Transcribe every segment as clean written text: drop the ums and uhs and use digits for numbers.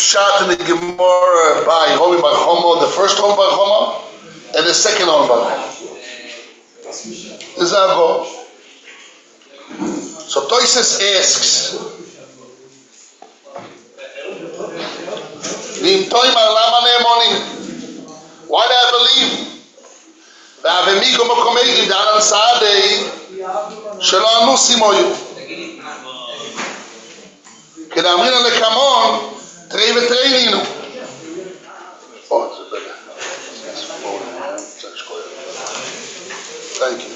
shot in the Gemara by Holy Bar Choma, the first Holy Bar Choma, and the second Holy Bar Choma. This is our goal. So Toyses asks, why do I believe? Thank you.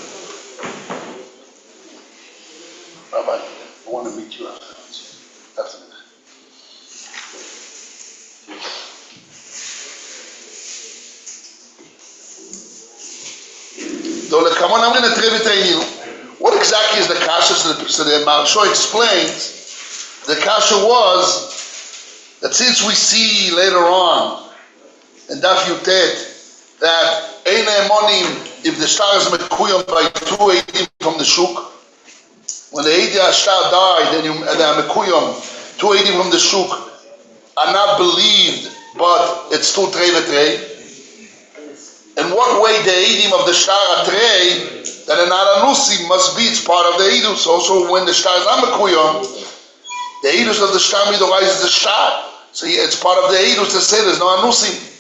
Rabbi, I want to meet you afterwards. What exactly is the kasha? So the Maharsha explains, the kasha was that since we see later on in Daf Yutet that Eine Monim, if the star is mekuyam by 2 eidim from the shuk, when the Eidia Ashtar died and they are mekuyam 2 eidim from the shuk are not believed, but it's still trei v'trei. In what way the eidim of the shtar are trei that are not anusim must be, it's part of the edus. Also when the shtar is not mekuyam, the edus of the shtar midorais is the shtar, so it's part of the edus to say there's no anusim.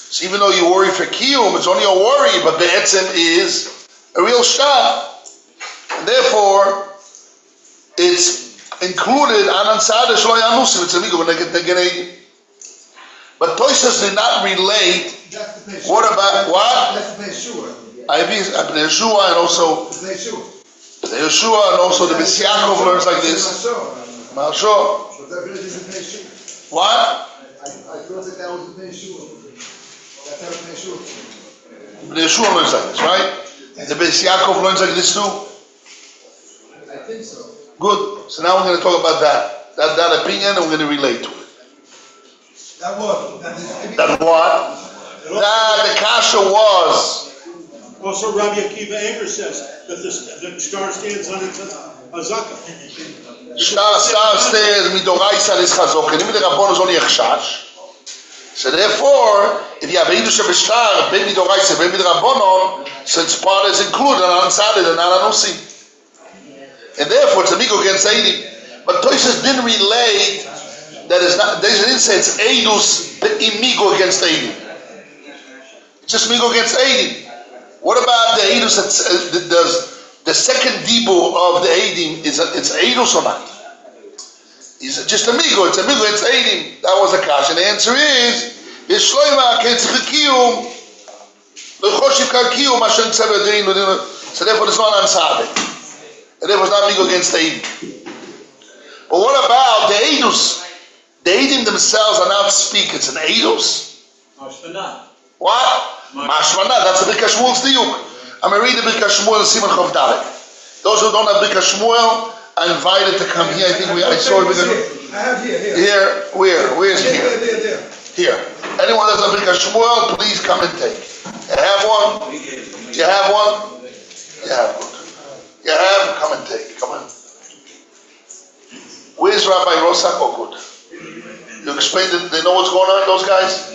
So even though you worry for kiyum, it's only a worry, but be'etzem is a real shtar. And therefore, it's included anan sada shlo yanusim. It's a migu when they get but Toysos did not relate. What about what? I mean, Yeshua and also the Yeshua and also the Bes Yaakov learns like this. Maharsha. What? I thought that was the Yeshua. That's how the Yeshua. The Yeshua learns like this, right? The Bes Yaakov learns like this too. I think so. Good. So now we're going to talk about that opinion, and we're going to relate to it. That what? That what? That the kasha was. Also, Rabbi Akiva Eger says that the star stands on its hazaka. Star stands midoraisa is chazok, and even the Rabbon is only a chash. So therefore, if you have Eidush of a star, baby midoraisa, baby Rabbonon, so its part is included on Ansari and on Anusi. And therefore, it's a migo against Eidim. But Toysos didn't relate. That is not. They didn't say it's Eidus migo against Eidim. It's just migo against Eidim. What about the Eidus that does the second dibur of the Eidim? It's Eidus or not? It's just a migo. It's a migo. It's Eidim. That was the kash, and the answer is Yeshloima ketzchikiyum lechoshiv kakiyum Hashem tzevedein. So therefore, it's not ansade. And therefore, it's not migo against Eidim. But what about the Eidus? The Eidim themselves are not speak. It's an Eidus. Mashmanah. What? Mashmanah. That's the Birkas Shmuel's diuk. I'm going to read the Birkas Shmuel and Simon Chav Dalek. Those who don't have Birkas Shmuel are invited to come here. I think I saw it. I have here. Here. Where's here? There. Here. Anyone that's a Birkas Shmuel, please come and take. You have one? You have one? You have one. You have? Come and take. Come on. Where's Rabbi Rosak? Oh, good. You explained it. They know what's going on, those guys?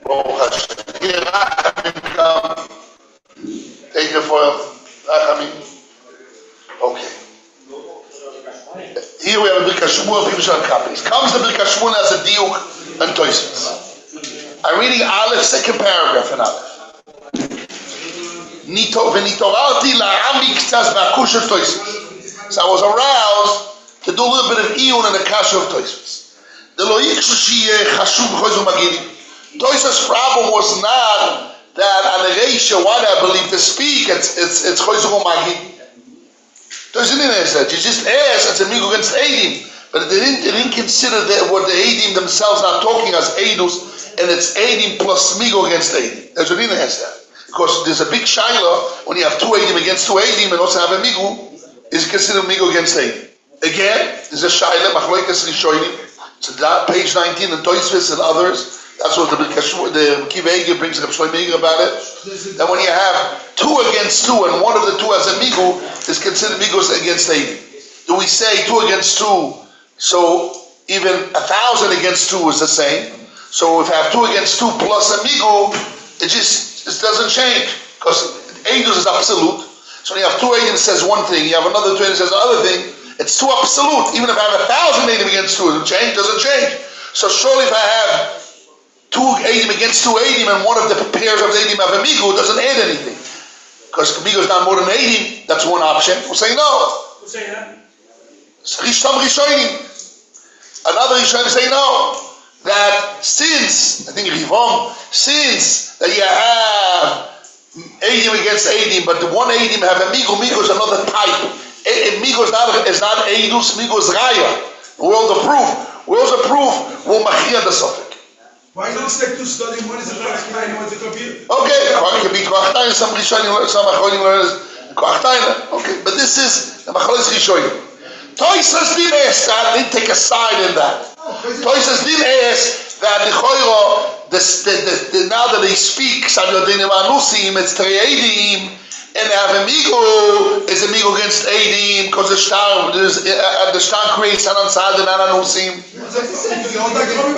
Oh, here, come. Take your foil. Okay. Here we have a Birkas Shmuel. People should have copies. Comes the Birkas Shmuel as a diuk and Toysos. I'm reading Aleph, second paragraph in Aleph. So I was aroused to do a little bit of iyun in the kasha of Toysos. Toysos' problem was not that on the Reisha, why do I believe to speak? It's Choyzum Magid. Toysos didn't ask that. You just asked, it's a migo against Eidim. But they didn't consider that what the Eidim themselves are talking as Eidus, and it's Eidim plus migo against Eidim. They didn't ask that. Because there's a big shaila when you have 2 Eidim against 2 Eidim and also have a migo, is considered migo against Eidim. Again, there's a shaila, Machloikas Rishonim. So that page 19, the Toysos and others, that's what the Kiva Eger brings up Shloimeh about it. That when you have 2 against 2 and one of the 2 as a migu is considered migos against Eidim. Do we say 2 against 2? So even 1,000 against 2 is the same. So if you have 2 against 2 plus amigo, it doesn't change because Eidus is absolute. So when you have 2 Eidim, it says one thing. You have another 2 Eidim, it says another thing. It's too absolute. Even if I have 1,000 Eidim against 2, doesn't change. So surely if I have 2 Eidim against 2 Eidim and one of the pairs of the Eidim have amigo, it doesn't add anything. Because amigo is not more than Eidim. That's one option. We're saying no. Who's saying that? Some Rishonim. Another Rishonim say no. That since, I think Rivom, since that you have Eidim against Eidim, but the one Eidim have amigo is another type. Amigo is not Eidus, amigo is Raya. World of proof will machia the suffix. Why don't you take 2 studying? One is a Koachtaina, one is a computer. Okay, it can be Koachtaina, some Rishonim learn, some Achronim learn Koachtaina. Okay, but this is the Machalis Rishonim. Toysas didn't ask that, didn't take a side in that. Toysas didn't ask that the Choiro, now that they speak, it's 3 Eidim, and they have amigo is amigo against Eidim, because the star creates an ansad and an anusim.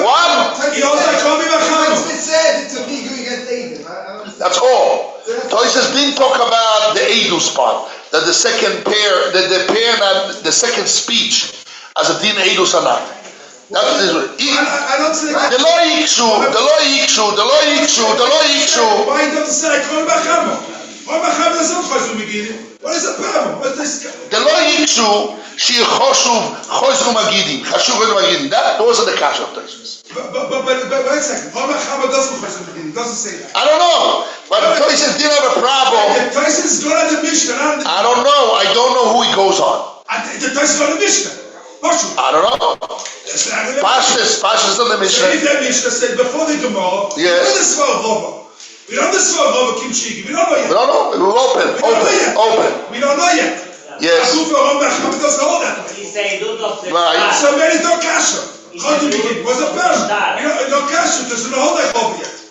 What? It said it's amigo against Eidim. That's all. Toysas didn't talk about the Eidus part, that the second pair, the second speech as a din Eidus or not. That is what. I don't say The lo yikshu. Why don't you say Kol Bachama? Kol Bachama is not Chosru Magidim. What is the problem? What's this? The lo yikshu she chosru magidim. Those are the kash of Toysas. But wait a second. Kol Bachama doesn't Chosru Magidim. It doesn't say that. I don't know, but Toysas didn't have a problem. The Toysas is going on the Mishnah. I don't know. I don't know who he goes on. The Toysas is on the Mishnah. I don't know. Pashas on the Mishnah. If that Mishnah said before the Gemara, yes. We don't know the Svar Rova Kimshiki. We don't know yet. We don't know. We're open. We don't know yet. Yes. Doesn't hold that way. Right. So many no kasha. How do we begin? Was a person. No kasha doesn't hold that over yet.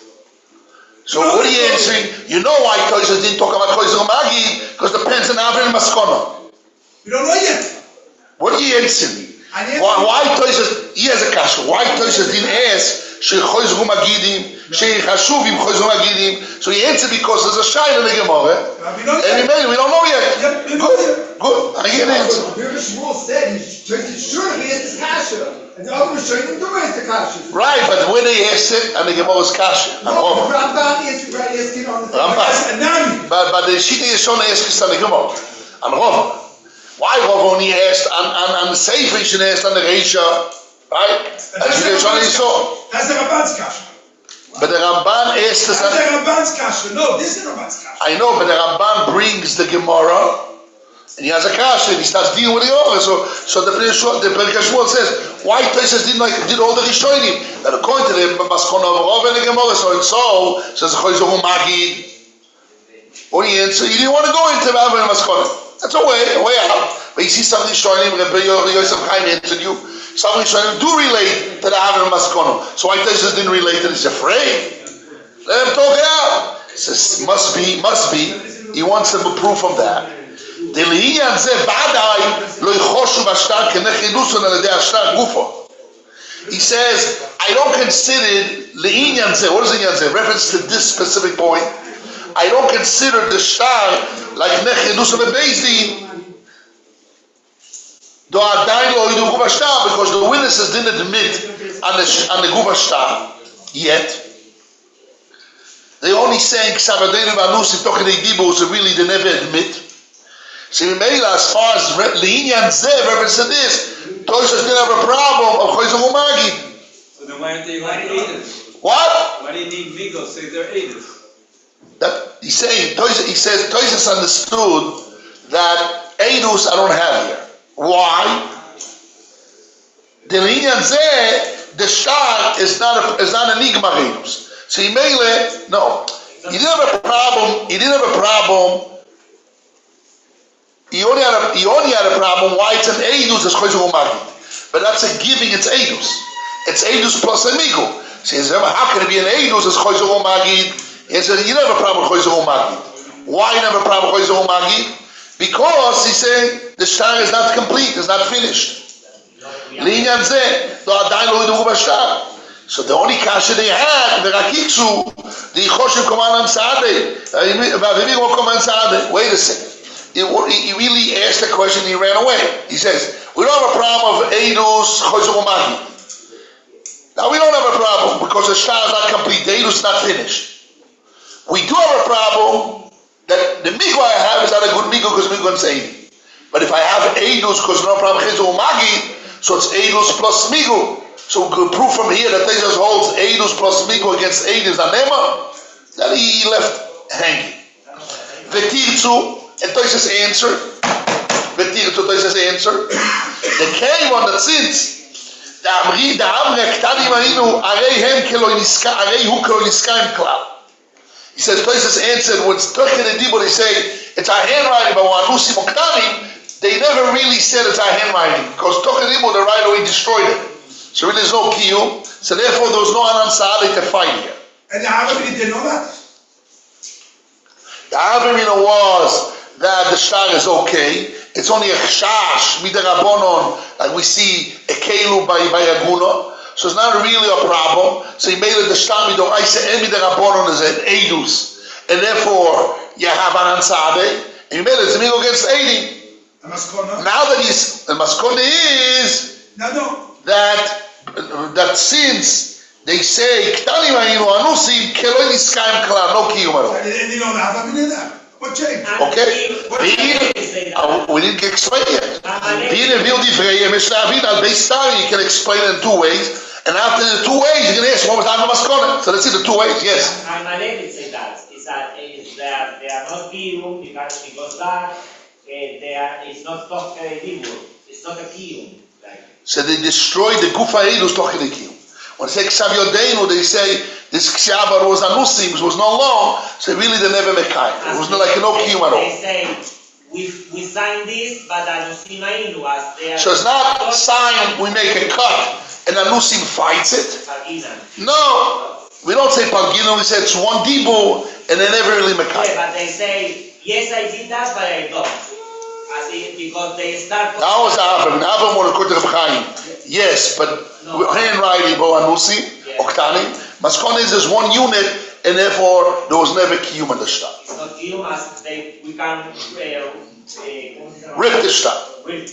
So what are you answering? You know why Toysas didn't talk about Chosru Magid? Because the pens and Avin Maskona. We don't know yet. What are you answering? Why Toysas? He has a kasha. Why Toysas didn't ask? Chosru Magidim. Chashuvim Chosru Magidim. So he answered because there's a shayla in the Gemara. And we don't know yet. Good. I get an answer. The Shmuel said surely he has this kasha. And the other Rishonim do raise the kasha. Right, but when they asked it, and the Gemara is kasha. No, Ramban is asking on the Ramban. But the Shita Yeshona asks on the Gemara. And Rova. Why Rova only asked on the Sefer, he should ask on the Reisha, right? As you saw. That's the Ramban's kasha. But the Ramban asked us. That's the Ramban's kasha. No, this is the Ramban's kasha. I know, but the Ramban brings the Gemara, and he has a kasha, and he starts dealing with the Gemara. So the Perikah Shmuel says, why Toysas did all the Rishonim? That according to the Maskona of Rov and the Gemara, so says Chosru Magid. What do you answer? He didn't want to go into Rav and Maskona. That's a way out. But you see some Rishonim, Rabbi Yosef Chaim answered you. Some Rishonim do relate to the Rav and Maskona. So why Toysas didn't relate to it? He's afraid. Let him talk it out. He says, must be. He wants some proof of that. He says, I don't consider le'inyan zeh. What is le'inyan zeh? Reference to this specific point. I don't consider the shtar like nechidus of a bezdin. Because the witnesses didn't admit on the guva shtar yet. They only saying Ksavadenu Vanusi Tokadei Dibu, so really they never admit. So as far as Le'inyan Zeh, reference to this, Toysas didn't have a problem of Chosru Magid. So then why aren't they like Eidos? What? Why do you need Migos say they're Eidos? That he's saying, he says Toysas understood that Eidos I don't have here. Why? The Le'inyan Zeh, the shtar is not an enigma Eidos. So he made no. He didn't have a problem. He only had a problem why it's an Eidus as Chosru Magid. But that's a giving. It's Eidus. It's Eidus plus amigo. So he says, how can it be an Eidus as Chosru Magid? He said, you never have a problem with Chosru Magid. Why you never have a problem with Chosru Magid? Because he's saying the shtar is not complete. It's not finished. לעניין זה, לא עדיין לא ידעו בשטר. So the only kasha they had, the rakiksu, the choshev koman saade, v'avivir mo koman saade. Wait a second. He really asked the question, he ran away. He says, we don't have a problem of Eidus, Choshev Umagi. Now we don't have a problem because the shtar is not complete, the Eidus is not finished. We do have a problem that the migo I have is not a good migo because migo is Eidus. But if I have Eidus because no problem Choshev Umagi, so it's Eidus plus migo. So we could prove from here that they just holds Eidus plus migo against Eidus anema. Then he left hanging. V'tirtzu. And Toysa's answer, the came on that since he says Toysa's answered when they say it's our handwriting, but they never really said it's our handwriting because the right away destroyed it. So really there's no kiyum. So therefore there was no Anan Sa'ali to fight here. And the Avamina didn't know that. The Avamina was that the shtar is okay. It's only a chash midarabonon, like we see a kelu by Aguna. So it's not really a problem. So he made it the shtar midoraisa and midarabonon is an eidus, and therefore you have an ansade. And you made it to me against 80. Now that the maskone is that since they say ktani ma'inu anusim kelo niskaim klar no kiyum. What changed? Okay. We didn't explain it. You can explain it in two ways. And after the two ways, you can ask what was on the maskone. So let's see the two ways. Yes. My name is say that. They are not kiyum because that it's not talk it's not a kiyum. So they destroyed the gufa edus talking the kiyum. When they say Ksav Yodeinu, they say this Kshabar was anusim, was no long, so really they never make kind. It was not like no kiyum at all. They say, we signed this, but anusim ainu as they are... So it's not signed, we make a cut, and anusim fights it. No, we don't say Pagina, we say it's one dibu, and they never really make kind. Yeah, but they say, yes I did that, but I don't. Because they start... That was Avram. Avram wanted to Reb Chaim. Yes, but handwriting, bo anusi, oktani. Maskon is one unit, and therefore there was never kiyum in the shtar. It's not kiyum as we can rip the shtar. Okay.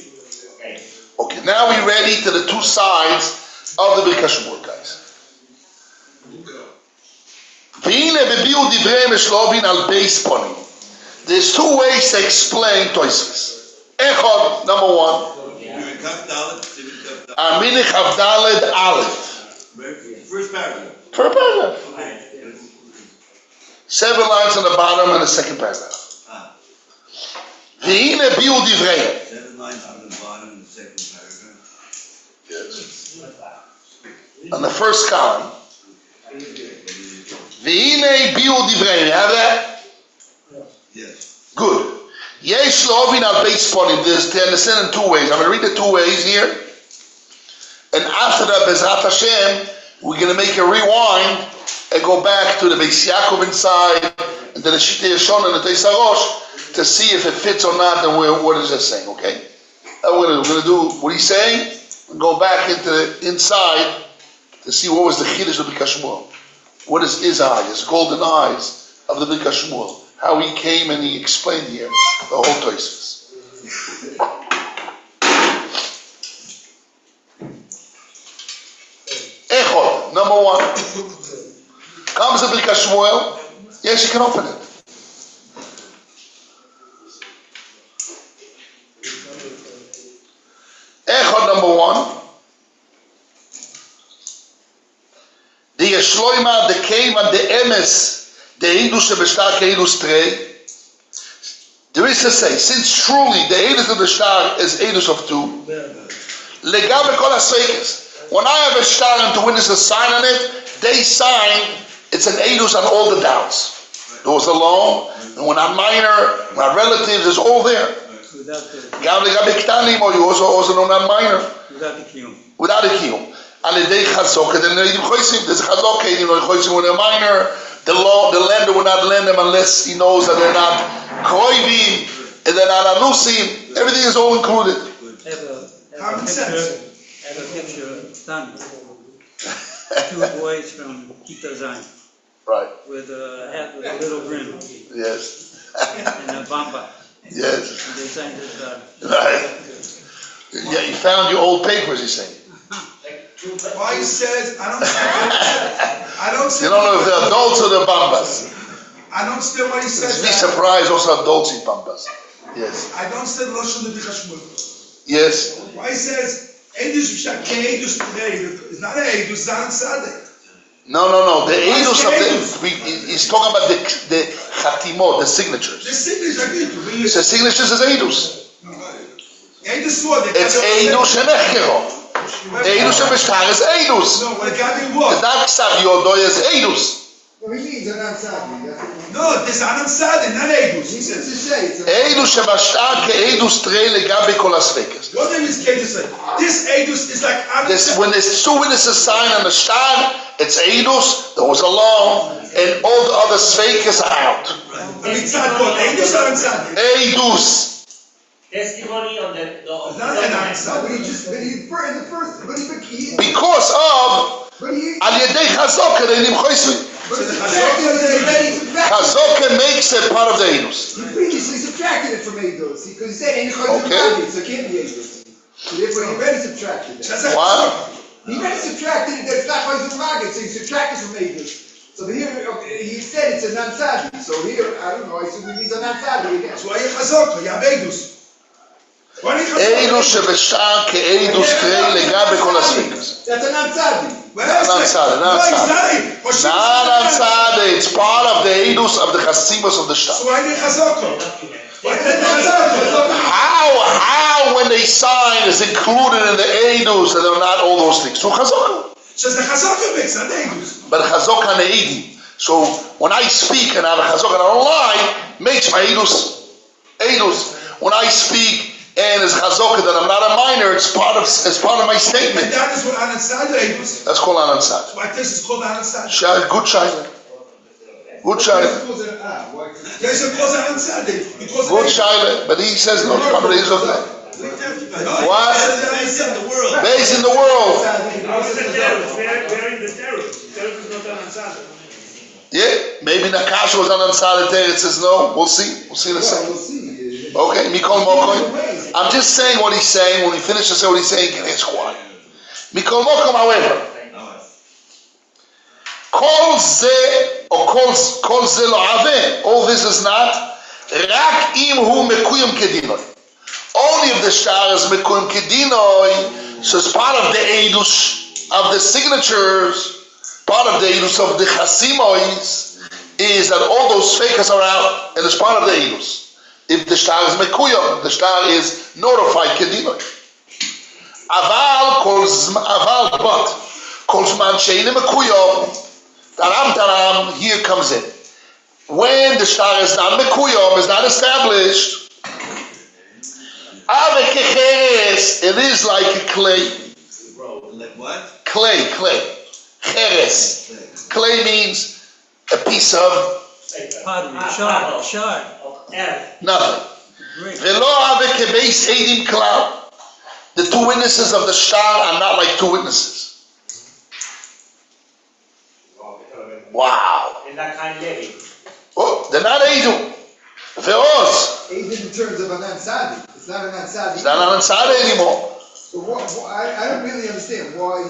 Okay, now we're ready to the two sides of the Birkat Shmuel, guys. V'hine bebiu divrei meshlovin al beis ponim. There's two ways to explain Tosfos. Echad, number one. Aminich Avdaled Aleph. First paragraph. Per paragraph. 7 lines on the bottom and the second paragraph. V'hine biu divrei. 7 lines on the bottom and the second paragraph. Yes. On the first column. V'hine biu divrei. You have that? Yes. Good. Yesh lovin al beis ponim. There's to understand in two ways. I'm going to read the two ways here. And after that, Bezrat Hashem, we're going to make a rewind and go back to the Beis Yaakov inside and to the Shitei Yeshon and the Teis HaRosh to see if it fits or not and what is it saying, okay? We're going to do what he's saying and go back into the inside to see what was the Chiddush of the Birkat Shmuel. What is his eyes, golden eyes of the Birkat Shmuel? How he came and he explained here the whole Tosfos. Echod, number one. Comes the Birkat Shmuel. Yes, you can open it. Echod, number one. The Yeshloima, the came and the Emes. The Eidus of the Shtar Eidus Trei. There is to say, since truly the Eidus of the Shtar is Eidus of 2, Legabe Kol HaSveikes. When I have a Shtar and the witnesses sign on it, they sign, it's an Eidus on all the doubts. Those alone, and when I'm minor, my relatives, is all there. Gam Legabe Ktanim, or you also know not minor. Without a kiyum. Alidei Chazok, and then there's a Chazok, when they're minor. The lender will not lend them unless he knows that they're not koivim and they're not anusim. Everything is all included. Common sense. have a picture done. 2 boys from Kita Zain Right. with a hat with a little brim Yes. and a bamba. Yes. And they signed it. Right. Yeah, you found your old papers, he's saying. Why he says, I don't You don't know if they're adults or they're bambas. I don't understand why he says Be that. surprised, also adults eat bambas. Yes. I don't understand Lashon the Bichashmul. Yes. Why he says, Eidus B'Shak Ke'edus today, it's not Eidus, it's on Saturday. No. The edus of the, he's talking about the chatimot, the signatures. The signature, I agree. The signatures is edus. Eidus what? It's edus shemechkero. Edus shemeshtar is edus. No, what got me It's what? not ksav yodoy, it's edus. No, he means an ansadi. That's what he means. No, this is on Saturday, not Eidus. He He says, says to say it's an Edus shemashtar ke'edus trei legabe kol asfekes. what name is Kedus? This Eidus is like on When there's 2 witnesses sign on the star, it's edus, those alone, and all the other svekes are out. It's not what? Eidus or on Saturday? Edus. Testimony on the It's not an No, answer. but he just, but he, in the first, Because of but he, al yedei chazaka they nimchoisvi. but he subtracted it, he Chazaka makes it part of the edus. He previously subtracted it from Eidos, because he said, ain't Okay. so it can't be Eidos. So therefore, he already subtracted that. What? He already subtracted it, that it's not Chayzul Magid, so he subtracted from Eidos. So here, okay, he said it's a non-sadi, so here, I don't know, I assume he means a non-sadi again. So why you chazok? You have Eidus. Why do you edus chazok? shebeshtar ke'edus trei legabe kol asfekes. That's a non-sadi. Not on Saturday. Not on Saturday. It's part of the edus of the chasimus of the So shtar. why do you chazok? Why do you chazok? How when they sign is included in the edus and they're not all those things. So chazaka. Says the chazok makes not Eidus. But chazaka ne'edim. So when I speak and I have a chazaka and I don't lie, makes my edus. Edus. When I speak and it's chazaka that I'm not a minor, it's part of my And statement. that is what Anansad Eidus. That's called anansad. Why this is called Anansad? Good child. Good child. There's a cause Anansad. Because Good child. But he says no, it's part of the edus of that. What? Based in the world. Based in the world. Yeah, maybe Nakash was on Ansar there. It says no. We'll see. We'll see in a second. We'll see. Okay, Mikol Mokoy. I'm just saying what he's saying. When he finishes what he's saying, can ask why. Mikol Mokoy, however, Kol ze or Kol ze lo ave. All this is not. Rak im hu mekuyim kedinoi. Only if the shtar is mekuyim kedinoi, so it's part of the edus of the signatures. Part of the edus of the chasimois is that all those fakers are out, and it's part of the edus. If the shtar is mekuyim, the shtar is notified kedinoi. Aval but kol zman she'eino mekuyim. Taram, here comes in. When the shtar is not mekuyim, is not established, ave kecheres, it is like a clay. Like what? Clay. Cheres. Clay means a piece of Pottery, shard. nothing. Great. Velo ave kebeis edim klal. The 2 witnesses of the shtar are not like 2 witnesses. Wow. In that kind of living. Oh, they're not edu. Ve'oz. Eidos in terms of a non-sadi. It's not a non-sadi. It's not on Ansar anymore. So I don't really understand why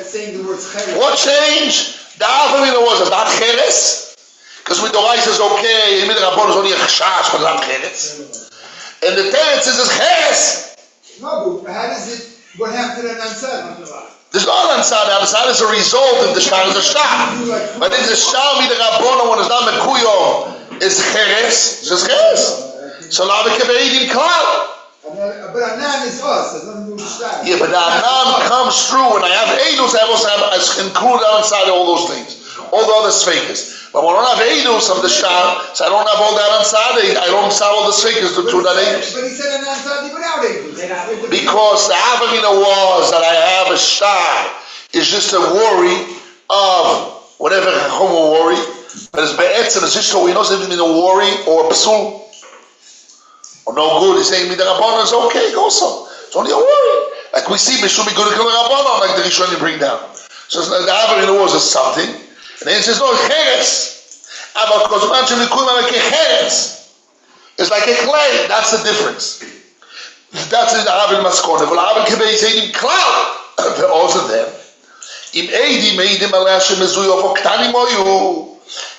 saying the words cheres. What changed? The Avamina was not cheres. Because with the rice is okay, with the Rabbon is only a chash, but not cheres. And the tenants is cheres. No, but how does it, what happened to the non-sadi? There's no Ansar. The Ansar is a result if the shtar is a shtar. But if the shtar with the Rabbon when it's not mekuyo is cheres, it's cheres. So now we can be eating klal. But Anan is us, there's nothing to do with Shtar. Yeah, but the Anan comes through. When I have edus, I also have included outside all those things, all the other sfekers. But when I don't have edus of the shtar, so I don't have all that inside. I don't have all the sfekers to do that edus. But he said Anan Sadi without Eidos. Because the Avamina was that I have a shtar is just a worry of whatever Chacham will worry. But it's be'etzem, it's just so he knows if it's a worry or a psul. Or no good, he's saying, the Rabbanon is okay, also. It's only a worry. Like we see Mishum Igul Rabbanon, like the Rishonim bring down. So the Aver in the was something, and then it says no Cheres. Aber Kozman Shemikum like a Cheres. It's like a clay. That's the difference. That's in the Aver Maskone. But Aver Kibei is Eidim Cloud. They're also there. Im Eidim Alashem Mezuyo Oktanim Oyu.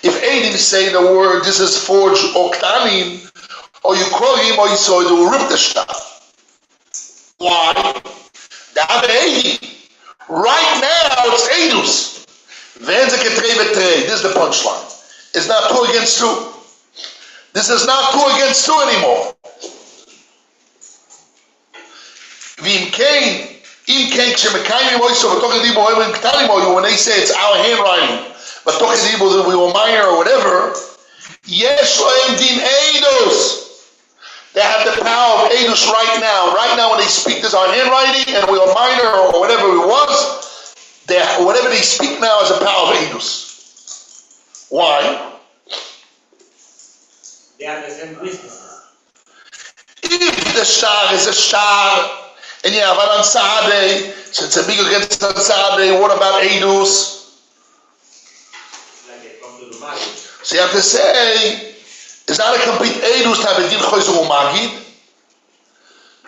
If Eidim say the word, this is forged Oktanim, or you call him or you saw it will rip the stuff. Why? The Aver Eidim. Right now it's Eidus. This is the punchline. It's not 2 against 2. This is not 2 against 2 anymore. When they say it's our handwriting, but we were minor or whatever, they have the power of Eidus right now. Right now when they speak, this is our handwriting, and we were minor or whatever it was, whatever they speak now is the power of Eidus. Why? They are the same businesses. If the star is a star, and you have an Ansade, so it's a big against Ansade, what about Eidus? Like a computer market. So you have to say, it's not a complete Eidus to have a Din Choyzer Umagid,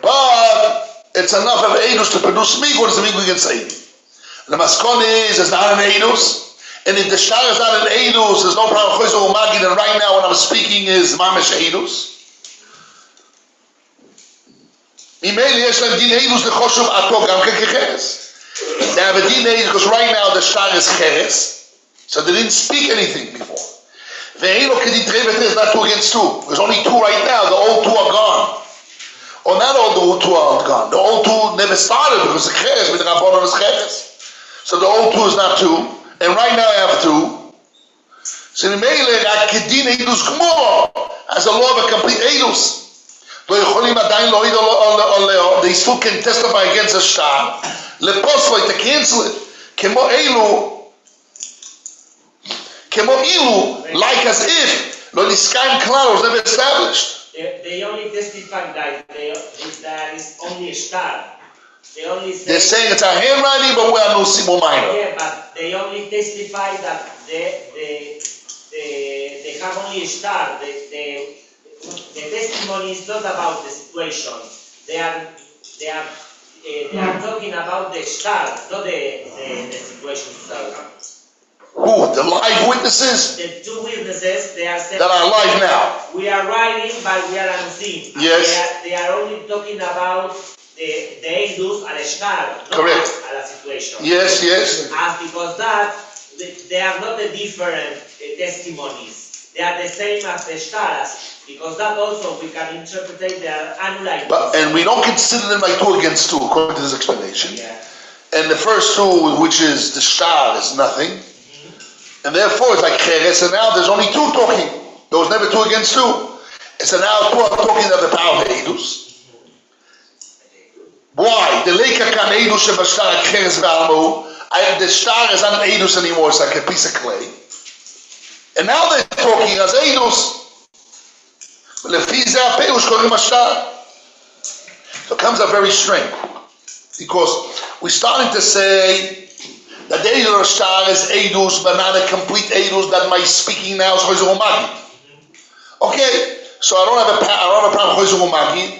but it's enough of Eidus to produce Migu, what is the Migu against Eidus? The Maskon is, it's not an Eidus, and if the star is not an Eidus, there's no problem with Choyzer Umagid, and right now when I'm speaking is Mamesh Eidus. They have a din because right now the star is cheres, so they didn't speak anything before. It's not 2 against 2. There's only 2 right now. The old 2 are gone. Or not all the old 2 are gone. The old 2 never started because the cheres with the Rabbanon is cheres. So the old 2 is not 2, and right now I have 2. So the Meile as a law of a complete Eidus. They still can testify against a star. To cancel it. Like as if was never established. They only testify that there is only a star. They're saying it's our handwriting, but we are no Simo minor. Yeah, but they only testify that they have only a star. The testimony is not about the situation. They are talking about the star, not the situation itself. Who? The live witnesses? The 2 witnesses, they are saying that are alive now. We are writing, but we are unseen. Yes. They are only talking about the Eidus and the star, not correct. A situation. Yes. As because that they are not the different testimonies. They are the same as the stars. Because that also we can interpret their annual. And we don't consider them like 2 against 2 according to this explanation. Yeah. And the first 2, which is the star, is nothing. Mm-hmm. And therefore it's like cheres, and now there's only 2 talking. There was never 2 against 2. And so now 2 are talking of the power of Eidus. Why? The Leika kan Eidus shebashtar cheres v'almu. The star is not an Eidus anymore, it's like a piece of clay. And now they're talking as Eidus. So it comes up very strange, because we're starting to say that the Eidur star is Eidus, but not a complete Eidus, that my speaking now is Choyzer Umagid. Okay, so I don't have a problem with Choyzer Umagid,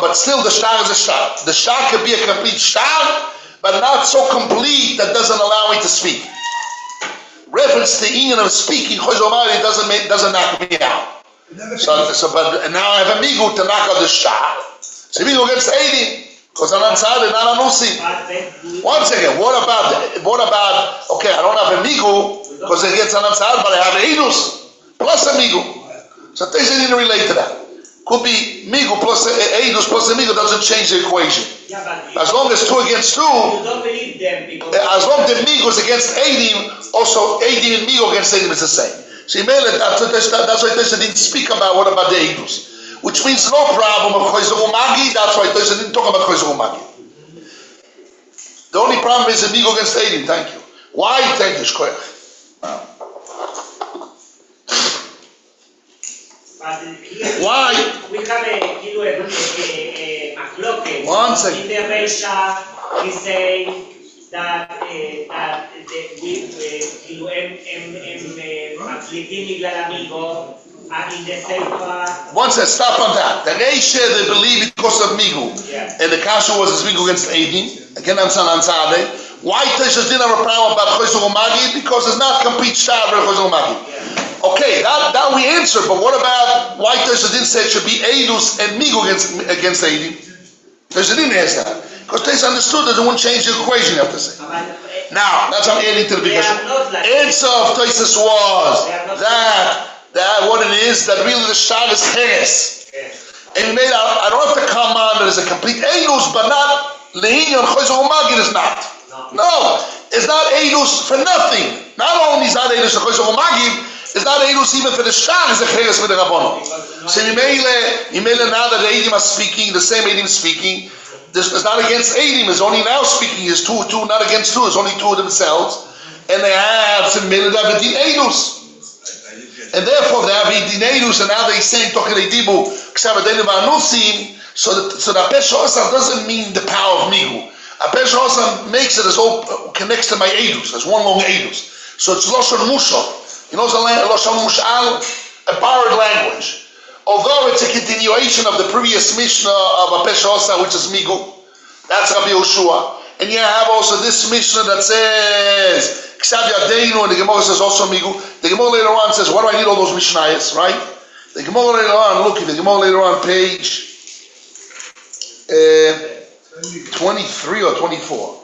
but still the star is a star. The star could be a complete star, but not so complete that doesn't allow me to speak. Reference to Ian of speaking, Choyzer Umagid doesn't knock me out. But now I have a migu to knock out the shah. So migu against 80, because I'm outside and not anusi. 1 second, what about, okay, I don't have a migu, because it gets an outside, but I have Eidus, plus a migu. So they didn't relate to that. Could be migu plus Eidus plus a migu doesn't change the equation. Yeah, as long as 2 against 2, you don't believe them because as long as the migu is against 80, also 80 and migu against 80 is the same. So that's why Tosha didn't speak about what about the Eidus, which means no problem of Choyzer Umagid. That's why Tosha didn't talk about Choyzer Umagid. The only problem is the migu against 80. Thank you. Why? Thank you, Shkoyach. But here why? We have a machloket. One second. In the Reisha, he say that we מצליחים בגלל amigo, and in the Sefer. One says, stop on that. The Reisha, they believe because of Migu. Yeah. And the Kasha was his Migu against Eidim. Again, I'm saying on Saturday. Why Teshas didn't have a problem about Chosel Magid? Because it's not complete Shtar for Chosel Magid. Okay, that we answered, but what about why Teshas didn't say it should be Eidus and Migu against Eidim? Teshas didn't ask that. Because Teshas understood that it wouldn't change the equation, you have to say. Now, that's how I'm adding to the big question. Answer of Teshas was that what it is, that really the Shtar is Cheres. And we made out, I don't have to come on that it's a complete Eidus, but not Lehin on Chosel Magid is not. No, it's not Eidus for nothing. Not only is not Eidus for Chosel Magid, it's not Eidus even for the Shtar is a Cheres with the Rabbono. So Yimele now that the Eidim are speaking, the same Eidim speaking, this is not against Eidim, it's only now speaking, it's two, not against two, it's only two of themselves. And they have some Davidin Eidus. And therefore they have Eidim Eidus, and now they say Tochel Eidibu, Ksavadenim Anusim, so that Pesha Osam doesn't mean the power of Migu. A Pesha Osam makes it as all connects to my Eidus, as one long Eidus. So it's Loshon Mushal. You know, Loshon Mushal, a borrowed language. Although it's a continuation of the previous Mishnah of a Pesha Osam, which is Migu, that's Rabbi Yoshua. And you have also this Mishnah that says Ksav Yadeinu, and the Gemara says also Migu. The Gemara later on says, why do I need all those Mishnayos, right? The Gemara later on, look, the Gemara later on, page 23 or 24.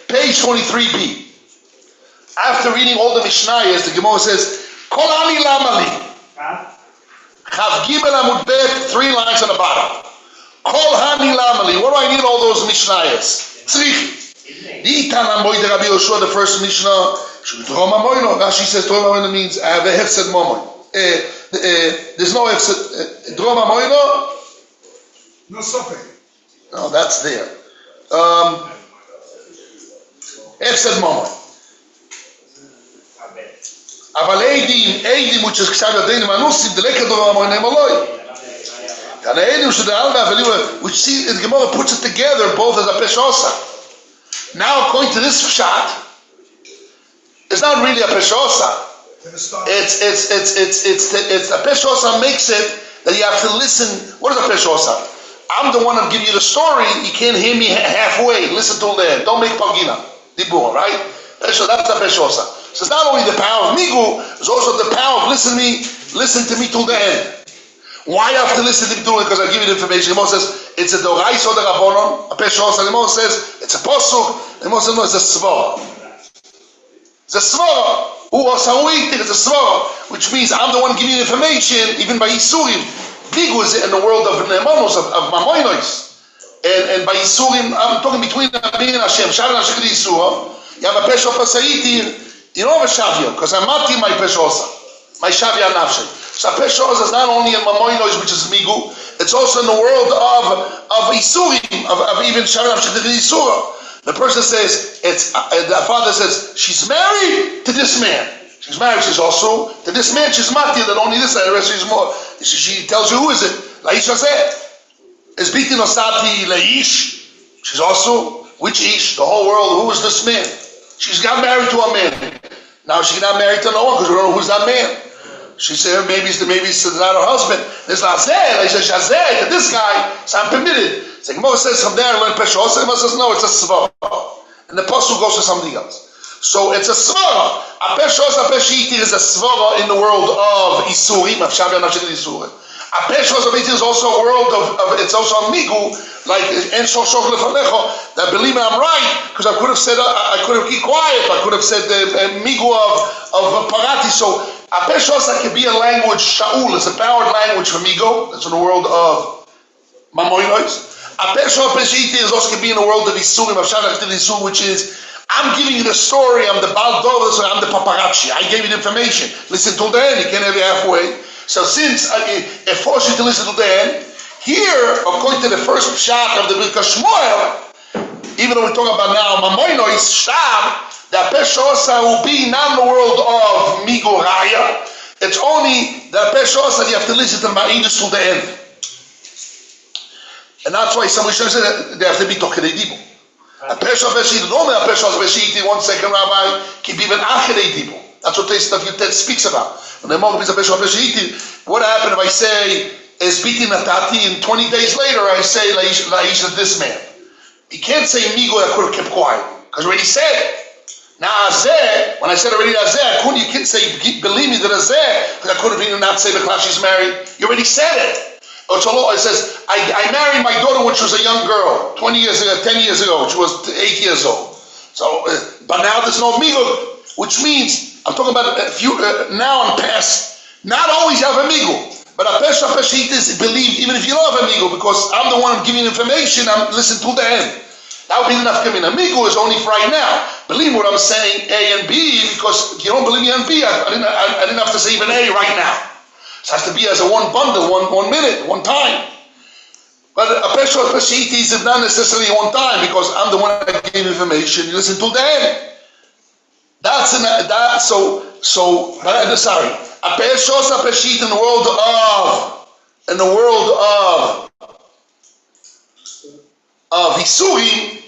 Page 23b. After reading all the Mishnayos, the Gemara says, Kol ani lamali. Chav Gimel Amud Bet, 3 lines on the bottom. Kol hani lamali. What do I need all those Mishnayos? Tzrichi. Itan Amoy de Rabbi Yoshua, the first Mishnah. Rashi says Drom Amoyno means I have a hefsed moment. There's no hefsed. Drom Amoyno. No stopping. No, that's there. Hefsed moment. אבל Eidim, which is Ksav Yadeinu Anusim, the Lekad Drom Amoyno Emoloi. And Eidim should have which see the Gemara puts it together both as a Pesha Osam. Now, according to this shot, it's not really a Pesha Osam. It's a Pesha Osam makes it that you have to listen. What is a Pesha Osam? I'm the one that give you the story. You can't hear me halfway. Listen till the end. Don't make pagina. Dibur, right? So that's a Pesha Osam. So it's not only the power of Migu, it's also the power of listen to me till the end. Why I have to listen to me till the end? Because I give you the information. The Gemara says it's a Dorais or the Rabbonon, a Pesha Osam. The Gemara says it's a Posuk. The Gemara says no, it's a Svara. It's a Svara. It's a Svara, which means I'm the one giving you the information, even by Isurim. Migu is in the world of Ne'emanos, of Mamoinos. And by Isurim, I'm talking between me and Hashem. Shavia Nafshech Yisura. You have a Pesha Pasayiti. You don't have a Shavia, because I'm not in my Pesha Osam. My Shavia Nafshech. So a Pesha Osam is not only in Mamoinos, which is Migu, it's also in the world of Isurim, of even Shavia Nafshech Yisura. The person says, the father says, she's married to this man. She's married, she's also to this man, she's matir, that only this side, the rest she's more. She tells you, who is it? Laish Hazeh. Is Biti Nosati Laish? She's also, which Ish? The whole world, who is this man? She's got married to a man. Now she's not married to no one, because we don't know who's that man. She said, maybe it's not her husband. There's Hazeh, Laish Hazeh, to this guy, so I'm permitted. So Gemara says from there, I learn Pesha Osam. Gemara says no, it's a Svara. And the Pasuk goes to something else. So it's a Svara. A Pesha Osam, Pesha Yitir is a Svara in the world of Isurim, of Shavia Nafshech Yisura. A Pesha Osam is also a world of it's also a Migu, like En Shoshok Lefanecho, that believe me, I'm right, because I could have said, I could have kept quiet, I could have said Migu of Parati. So a Pesha Osam can be a language, Shaul, it's a powered language for Migu, that's in the world of Mamoinos. A Pesha Peshiti is also can be in the world of Isurim, of Shavia Nafshech Yisura, which is, I'm giving you the story, I'm the Baldor, so I'm the paparazzi. I gave you the information. Listen till the end, you can't have it halfway. So since it forces you to listen till the end, here, according to the first shot of the Birkat Shmuel, even though we're talking about now Mamoino, is Sham, that Pesha Osam will be not in the world of Migu Raya. It's only that Pesha Osam you have to listen to the Ma'idus till the end. And that's why somebody should say that they have to be tokei dibo. A pesha beshit, no me a pesha beshit, 1 second, Rabbi, can be even achere dibo. That's what Stuff Yutet speaks about. When the Moga is a pesha beshit, what happened if I say, is beating Natati, and 20 days later I say, Laish is this man. You can't say Migo that could have kept quiet, because I already said it. Now Azeh, when I said already Azeh, you can't say, believe me that Azeh, because I could have even not say the class she's married. You already said it. It says, I married my daughter when she was a young girl, 20 years ago, 10 years ago, she was 8 years old. So, but now there's no Migo, which means, I'm talking about now and past, not always have a Migo. But a pesha peshit is believed even if you don't have amigo, because I'm the one giving information, I'm listening till the end. That would be enough coming. Amigo is only for right now. Believe me what I'm saying, A and B, because if you don't believe me on B, I didn't have to say even A right now. It has to be as a one bundle, one minute, one time. But a pesha peshit is not necessarily one time, because I'm the one that gave information, you listen till the end. Sorry. A peshos a peshit in the world of Isurim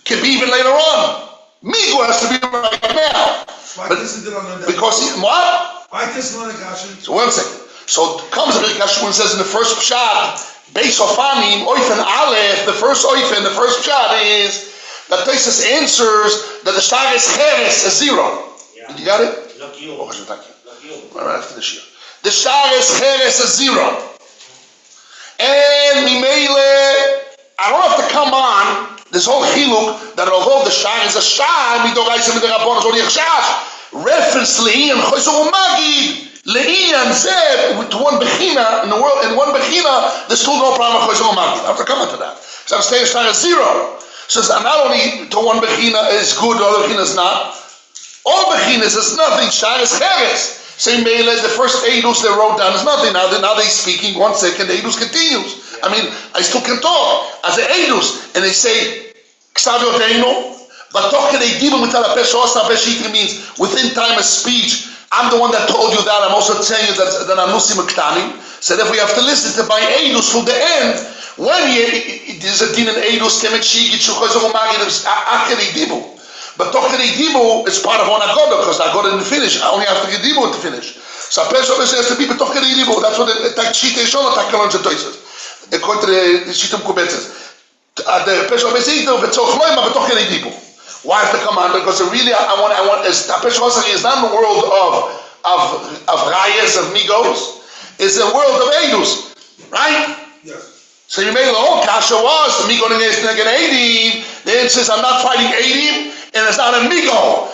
can be even later on. Migo has to be right now. Because what? So 1 second. So it comes to the Kashmir says in the first pshat, Beis Ofanim, Oifen Aleph, the first pshat is that Tosfos answers that the star is Cheres, a 0. You got it? Thank you. All right, after the shir. The star is Cheres, a 0. And Mimele, I don't have to come on this whole chiluk that although the star is a star, reference Le'ian Chosor Magid, Le'ian Zeb, to one Bechina in the world, in one Bechina, there's still no problem with Chosor Magid. I have to come into that. So I'm saying star is 0. So not only to one Bechina is good, the other Bechina is not. All Bechinas is nothing. Shar is Cheres. Same Mele, the first Eidus they wrote down is nothing. Now they speaking 1 second, the Eidus continues. I mean, I still can talk as the Eidus, and they say Ksavioteino, but talking they give them with a Peshit means within time of speech. I'm the one that told you that. I'm also telling you that Anusim Ktanim. So if we have to listen to by Eidus till the end, when there's a din in Eidus, Kemet Shigit, Shuchozor Magid, Akeri Dibu. But Tokei Dibu is part of one Agoda, because Agoda didn't finish. I only have to get Dibu to finish. So a person has to be Tokei Dibu. That's what the Shita is showing. Takalon Shetoises. According to the Shitum Kubetzes. The person has to be Tokei Dibu. Why have to come on? Because really, I want is the person is not in the world of Rayas, of Migos. It's the world of Eidus. Right? Yes. So you made the whole kasha was the Migo against Eidim. The answer is I'm not fighting Eidim, and it's not a Migo.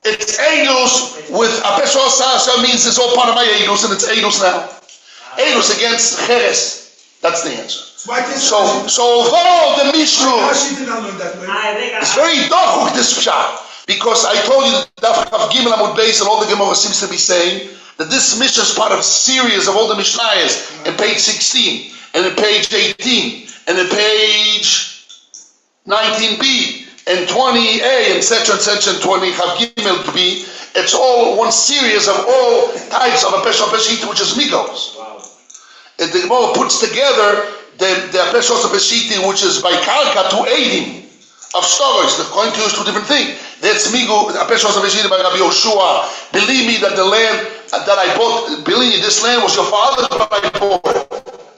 It's Eidus with a Peshosa, so it means it's all part of my Eidus, and it's Eidus now. Eidus against Cheres. That's the answer. So although the Mishnah is very dark this pshat, because I told you that Daf Gimel Amud Beis and all the Gemara seems to be saying that this Mishnah is part of a series of all the Mishnayos in page 16. And in page 18, and in page 19b, and 20a, and such and 20 Gimel-b, it's all one series of all types of a Pesha Peshita, which is Migos. Wow. And the Gemara puts together the Pesha Peshita, which is by Karka to Eidim of Shtoros. The coin to is 2 different things. That's Migo, a Pesha Peshita by Rabbi Yoshua. Believe me that the land that I bought, believe me, this land was your father's, but I bought it.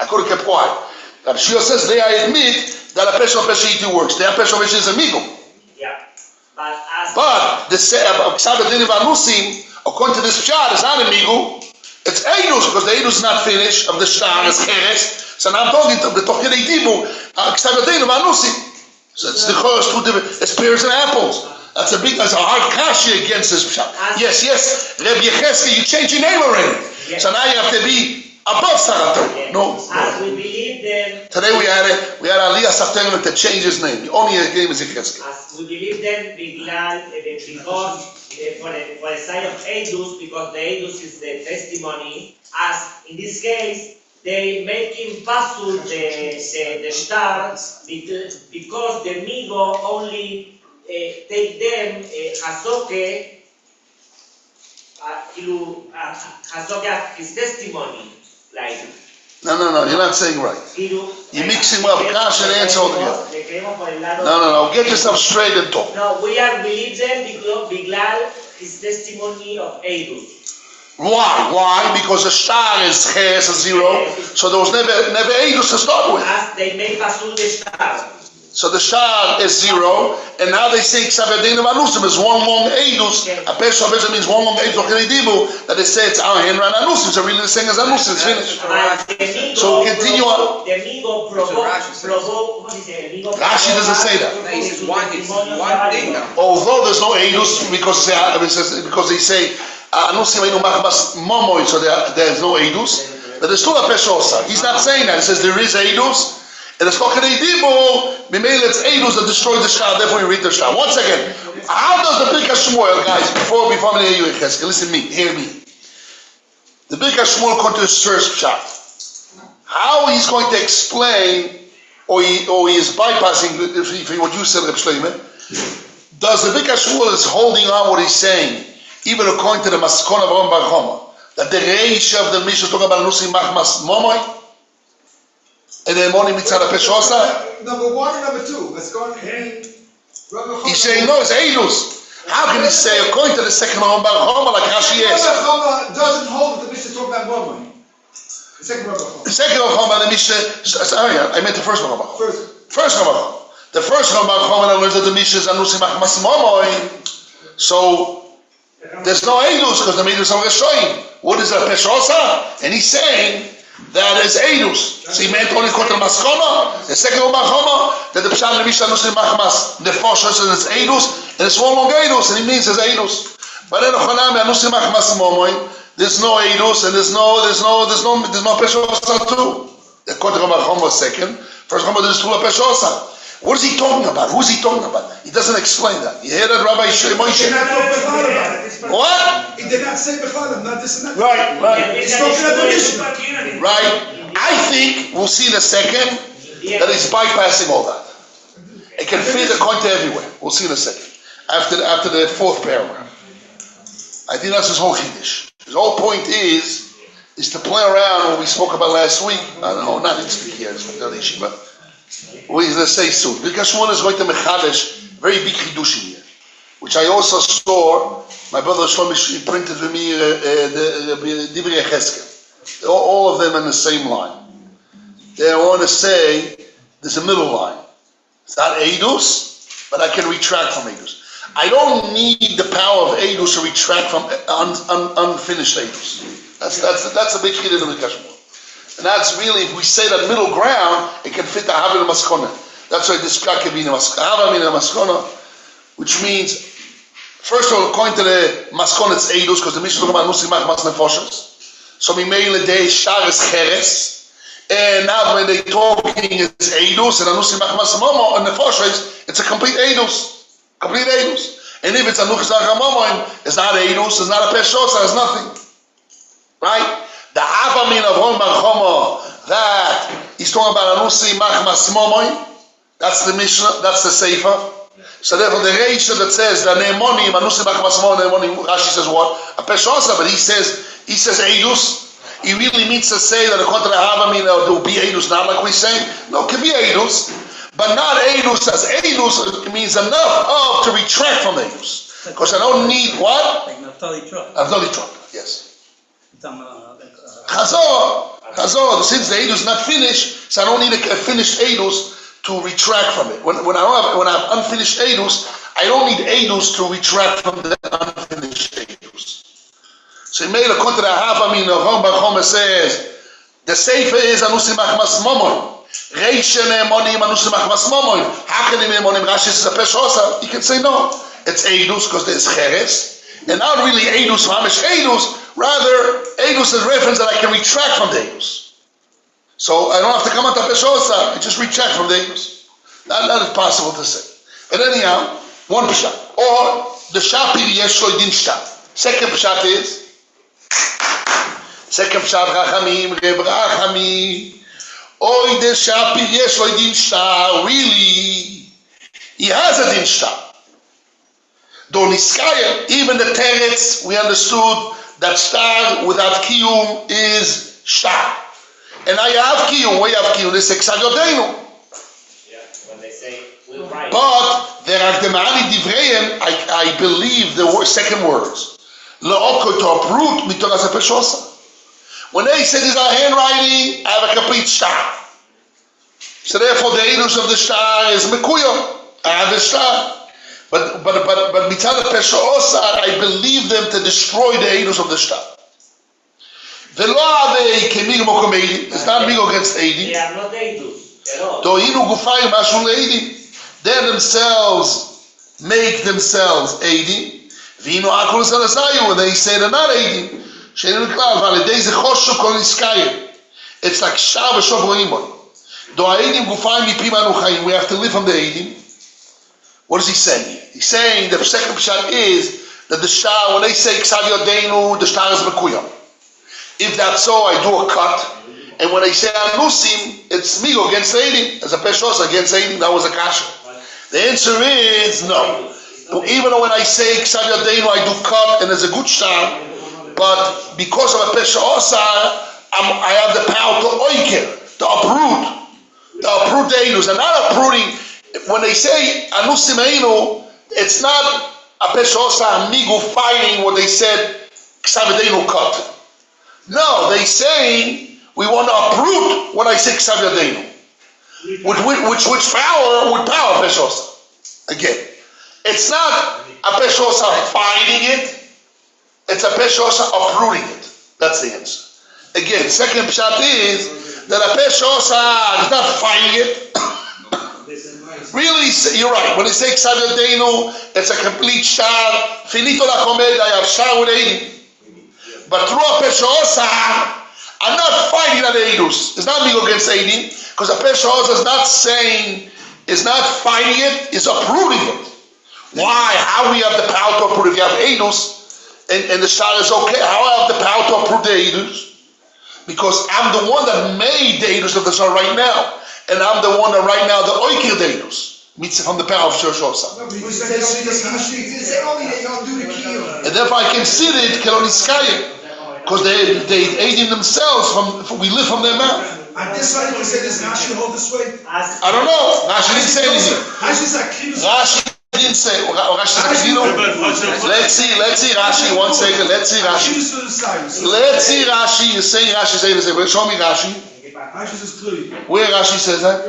I could have kept quiet. Rabbi Shua says, they I admit that a Pesha Peshita works. The Pesha Peshita is a Migo. Yeah. But the Ksavadin of Anusim, according to this pshat, is not a Migo. It's Eidus, because the Eidus is not finished of the Shtar, is Cheres. So now I'm talking to the Tokei Dibu, Ksavadin of Anusim. So it's the chorus 2 different, it's pears and apples. That's a hard kashi against this pshat. Yes, Rabbi Yecheskel, you changed your name already. Yes. So now you have to be above Sarator. Yes. No. As we believe them. Today we had Aliyah Saptenim to change his name. The only name is Yecheskel. As we believe them because for the side of Eidus, because the Eidus is the testimony, as in this case, they make him pasul the star because the Migo only take them Hasoke, Hasoke his testimony, like No, you're not saying right. You're mixing up Kasha and answer all together. No, get yourself straight and talk. No, we are believe them because his testimony of Eidus. Why? Because the star is ches, a zero, so there was never Eidus to start with. As they make pasul the star. So the star is zero, and now they say Ksavadin of Anusim is one long Eidus. A Pesha means one long Eidus, that they say it's our hand around Anusim, so really the thing is Anusim, it's finished. So continue on. Rashi doesn't say that. It's one thing. Although there's no Eidus, because they say Anusim Einu Machmas Momoy, so there's no Eidus, but there's still a Pesha. He's not saying that. He says there is Eidus. And it's talking Eidibu, Mimele, it's Eidus that destroyed the Shah, therefore we read the Shah. Once again, how does the Birkat Shmuel, guys, before we hear you, listen hear me. The Birkat Shmuel comes to his first Shah. How he's going to explain, or he is bypassing what you said, Reb Shloimeh, does the Birkat Shmuel is holding on what he's saying, even according to the Maskon of Ram Bar Choma, that the Reish of the Mishnah is talking about Nusi Machmas Momoy, and then Moni Mitzvah Peshosa. Number one and number two. Let's go on. He's saying no, it's Eidus. How can he say according to the second Ram Bar Choma like Rashi is? Choma doesn't hold that the Mishnah talking about Momoy. The second Ram Bar Choma. The second Ram Choma, the Mishnah. Sorry, I meant the first Ram Bar Choma. First Ram Bar Choma. The first Ram Bar Choma learns that the Mishnah is Anusim Machmas Momoy. So there's no Eidus because the Eidus are Reshoim. What is a Peshosa? And he's saying that is Eidus. So he meant only Kotel Maskona. The second Ram Bar Choma, that the Pshat the Mishnah Anusim Machmas, the Fosha says it's Eidus, and it's one long Eidus, and he means it's Eidus. But then Anusim Machmas Momoy, there's no Eidus, and there's no Peshosa too. The Kotel Ram Bar Choma second. First Ram Bar is full of Peshosa. What is he talking about? Who's he talking about? He doesn't explain that. You hear that, Rabbi Moshe? What? He did not say Bechalim, not this and that. Right. He's talking about the Mishnah. Right. I think we'll see in a second that he's bypassing all that. It can fit according to everywhere. We'll see in a second. After the fourth paragraph. I think that's his whole Chiddush. His whole point is to play around what we spoke about last week. No, not in speak here, it's from the Yeshiva. We're going to say soon. Birkat Shmuel is going to Mechadesh, very big Chiddushim here, which I also saw. My brother Shlomi printed for me Divrei Cheskel. All of them in the same line. They want to say there's a middle line. It's not Eidus, but I can retract from Eidus. I don't need the power of Eidus to retract from unfinished Eidus. That's a big Chiddush of Birkat Shmuel. And that's really, if we say that middle ground, it can fit the Havin Maskona. That's why this Pshat can be in Havin Maskona, which means, first of all, according to the Maskona, it's Eidus, because the Mishnah is talking about Nusim Machmas Nefoshes. So Mimele Dei Shar is Cheres, and now when they're talking, it's Eidus, and Nusim Machmas Momo and Nefoshes, it's a complete Eidus. Complete Eidus. And if it's a Nuchas Momo, it's not Eidus, it's not a Peshosa, it's nothing. Right? The Avamin of Ram Bar Choma, that he's talking about Anusi Machmas Momoy, that's the Mishnah, that's the Sefer. So therefore the Reisha that says that Ne'emonim, Anusi Machmas Momoy, Rashi says what? A Peshosa, but he says Eidus. He really means to say that according to the Avamin, there will be Eidus, not like we're saying. No, it can be Eidus, but not Eidus as Eidus. It means enough of to retract from Eidus. Because I don't need what? Like Naftali Trop. Naftali Trop, yes. Chazor, since the Eidus is not finished, so I don't need a finished Eidus to retract from it. When I have unfinished Eidus, I don't need Eidus to retract from the unfinished Eidus. So he made a according to the Havamin of Ram Bar Choma says, the Sefer is Anusim Machmas Momoy. Reisha Ne'emonim Anusim Machmas Momoy. How can he Ne'emonim? Rashi says a Peshosa. He can say no. It's Eidus because there's Cheres. And not really Eidus, Hamish Eidus. Rather, Eidus is a reference that I can retract from the Eidus. So I don't have to come out to Peshosa, I just retract from the Eidus. That is possible to say. But anyhow, one Pshat. Or the Shapir Yeshlo Din Shtat. Second Pshat is Rachamim, Reb Rachamim. Oy the Shapir Yeshlo Din Shtat. Really, he has a Din Shtat. Doniskaya, even the Teretz, we understood that star without kiyum is star. And I have kiyum. Where you have kiyum? They say ksav yodeinu. Yeah, when they say we write. But there are demani divreim. I believe the second words. Le'okot to uproot mitoras hapeshosa. When they say these are handwriting, I have a complete star. So therefore, the edus of the star is mekuyah. I have the star. But mitzad hapeshosa, I believe them to destroy the edus of the star. Velo avei kemig mokom eidim. It's not migo against eidim. They are not edus at all. Tohinu gufayim mashu leidim. They themselves make themselves eidim. Vino akol salasayu, and they say they're not eidim. Sheinu niklav validei ze choshu kol niskayim. It's like shah v'shov roimon. Do eidim gufayim mipim anu chayim. We have to live from the eidim. What is he saying? He's saying the second pshat is that the star, when they say ksav yodeinu, the star is mekuyah. If that's so, I do a cut. And when they say anusim, it's migo against eidim, as a peshos against eidim. That was a kasha. The answer is no. Even when I say ksav yodeinu, I do cut, and it's a good star. But because of a peshos, I have the power to oiker, to uproot the einus. I'm not uprooting. When they say anusim einu, it's not a peshosa amigo fighting what they said ksav yodeinu cut. No, they saying we want to uproot what I say ksav yodeinu. Which power would power peshosa? Again, it's not a peshosa fighting it. It's a peshosa uprooting it. That's the answer. Again, second pshat is that a peshosa is not fighting it. Really, you're right. When they say ksav yodeinu, it's a complete shar. Finito la comedia, I have shar with eidim. But through a peshosa, I'm not fighting at eidus. It's not me against eidim, because a peshosa is not saying, is not fighting it, is uprooting it. Why? How we have the power to uproot? If you have eidus, and the shar is okay, how I have the power to uproot the eidus? Because I'm the one that made the eidus of the shar right now. And I'm the one that right now, the oiker deidus, meets from the power of Shoshosa. No, because they say only they don't do the kiyum. And therefore I consider it keloniskayim, because they aid in themselves, we live from their mouth. On this side, you say this Rashi hold this way? I don't know, Rashi didn't say anything. Rashi's like kiyum. Rashi didn't say, Rashi said, let's see Rashi, 1 second, let's see Rashi. Kiyum to the side. Let's see Rashi, you're saying Rashi, show me Rashi. Rashi says clearly. Where Rashi says that?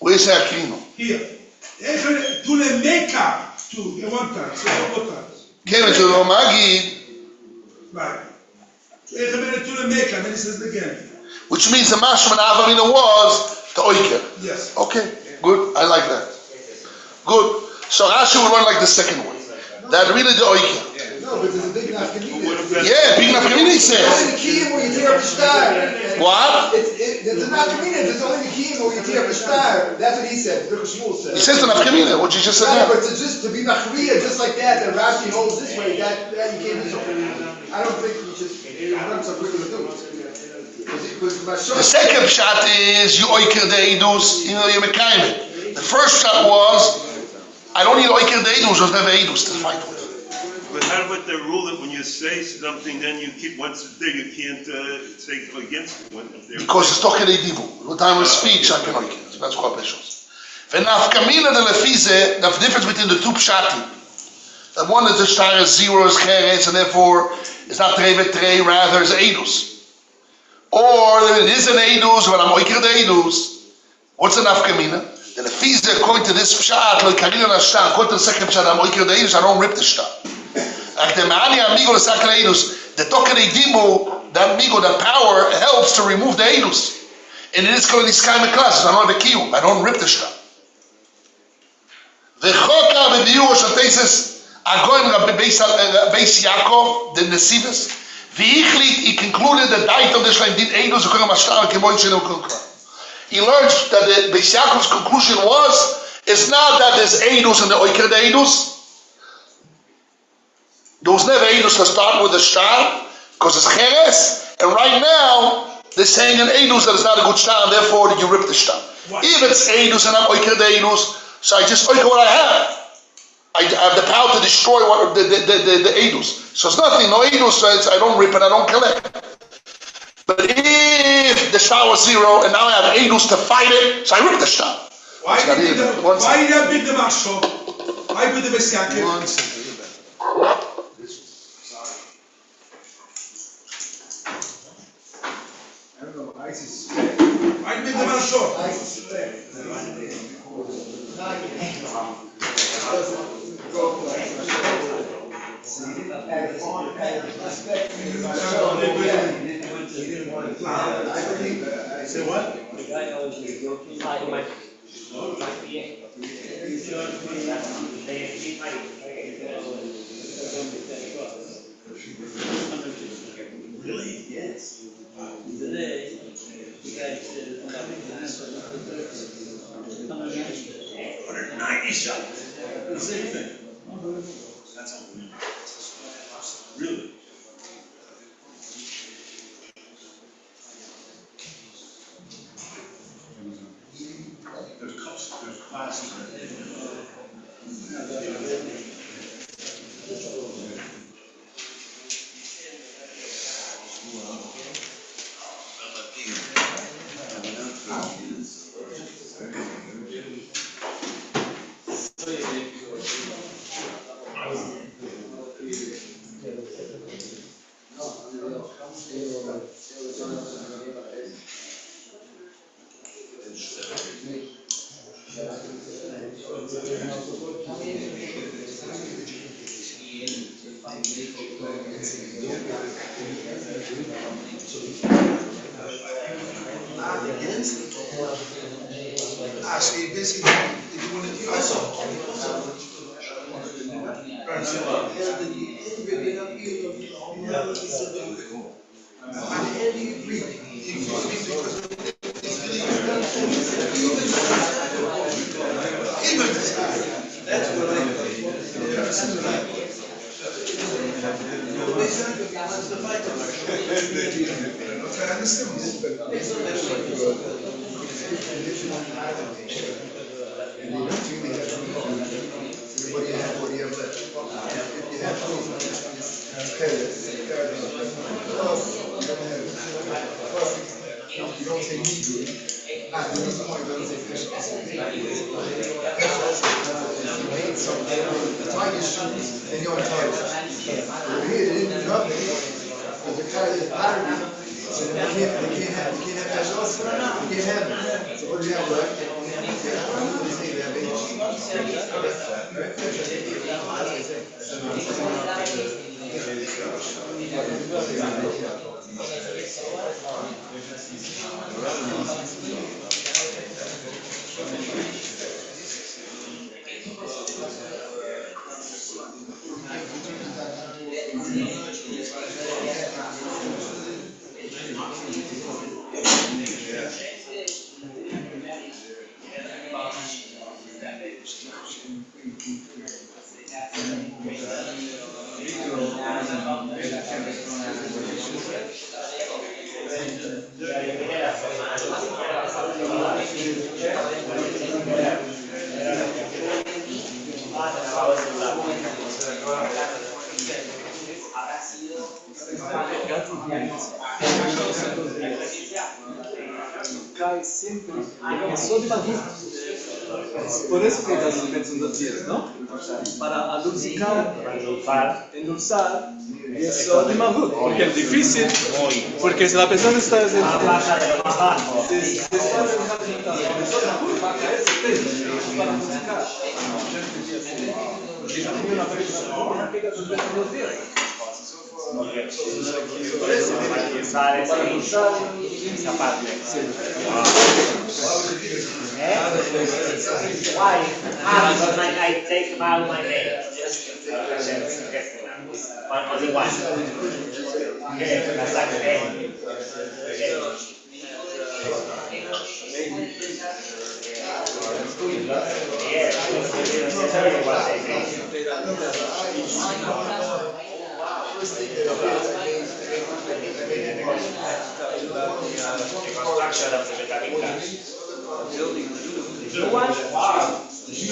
Where is that Akino? Here. To the makeup to one time. So one time. Kevin, to the Magi. Right. To the makeup, and he says it again. Which means the Mashman Avamina was the Oiker. Yes. Okay, good. I like that. Good. So Rashi would run like the second one. That really the Oiker. No, but there's a big nafkamina. Yeah, big nafkamina he It's says. only the kiyum where you tear up the star. What? There's a nafkamina. There's only the kiyum where you tear up the star. That's what he said. That's what Shmuel said. He says the nafkamina, what you just said Yeah, now. but to be machriya just like that Rashi holds this way, that you can't do. I don't think we should. I'm not so quick to do it. The second shot is you oiker the eidus, you're mekayim it. The first shot was I don't need oiker the eidus, there's never eidus to fight with. But how about the rule that when you say something, then you keep, once it's there, you can't say against it? Because it's talking a divu. No time of speech, I can oiker. So that's called peshos. V'nafkamina de lefize, the difference between the two pshatim. The one is the star is zero, is cheres, and therefore it's not trei v'trei, rather it's eidus. Or it is an eidus, but I'm oiker the eidus. What's the nafkamina? The lefize, according to this pshat, like karina na star, according to the second pshat, I'm oiker the eidus, I don't rip the star. Like the ma'ani amigo the sakal eidus, the token edimu, that amigo, that power helps to remove the eidus. And it is called iskay meklas, I don't have a kiyum, I don't rip the star. The choka v'diur shatesis agoyim beis Yaakov the Nesivis v'yichlit he concluded the diet of the shleim did eidus according to Mashtar kemoy shenu kulkra. He learned that the Beis Yaakov's conclusion was it's not that there's eidus and the oiker the eidus. There was never eidus to start with the star because it's cheres, and right now they're saying an eidus that is not a good star, and therefore you rip the star. If it's eidus and I'm oiker the eidus, so I just oiker what I have. I have the power to destroy what the eidus. So it's nothing, no edus, so I don't rip and I don't collect. But if the shtar was 0 and now I have edus to fight it, so I rip the shtar. Why did you build the marshal? Why build the Messiah? I don't know, I suspect. Why build the marshal? I suspect. Say what? Really? Yes. Today, the guy said, 190 shots. The same thing. That's unbelievable. Really? There's classes. Cae siempre empezó de Madrid. Es por eso que das los 2 ¿no? Para endulzar, y eso de Madrid. Porque es difícil, porque si la persona está haciendo va a caerse para musicar. Si no tiene una persona que pega los dedos. Por eso para endulzar esa parte. Why? I take out my name. Only one. Okay, that's like okay. Yeah, I'll tell you what they think. The construction of the Beit HaMikdash. The new one? Wow. Yeah,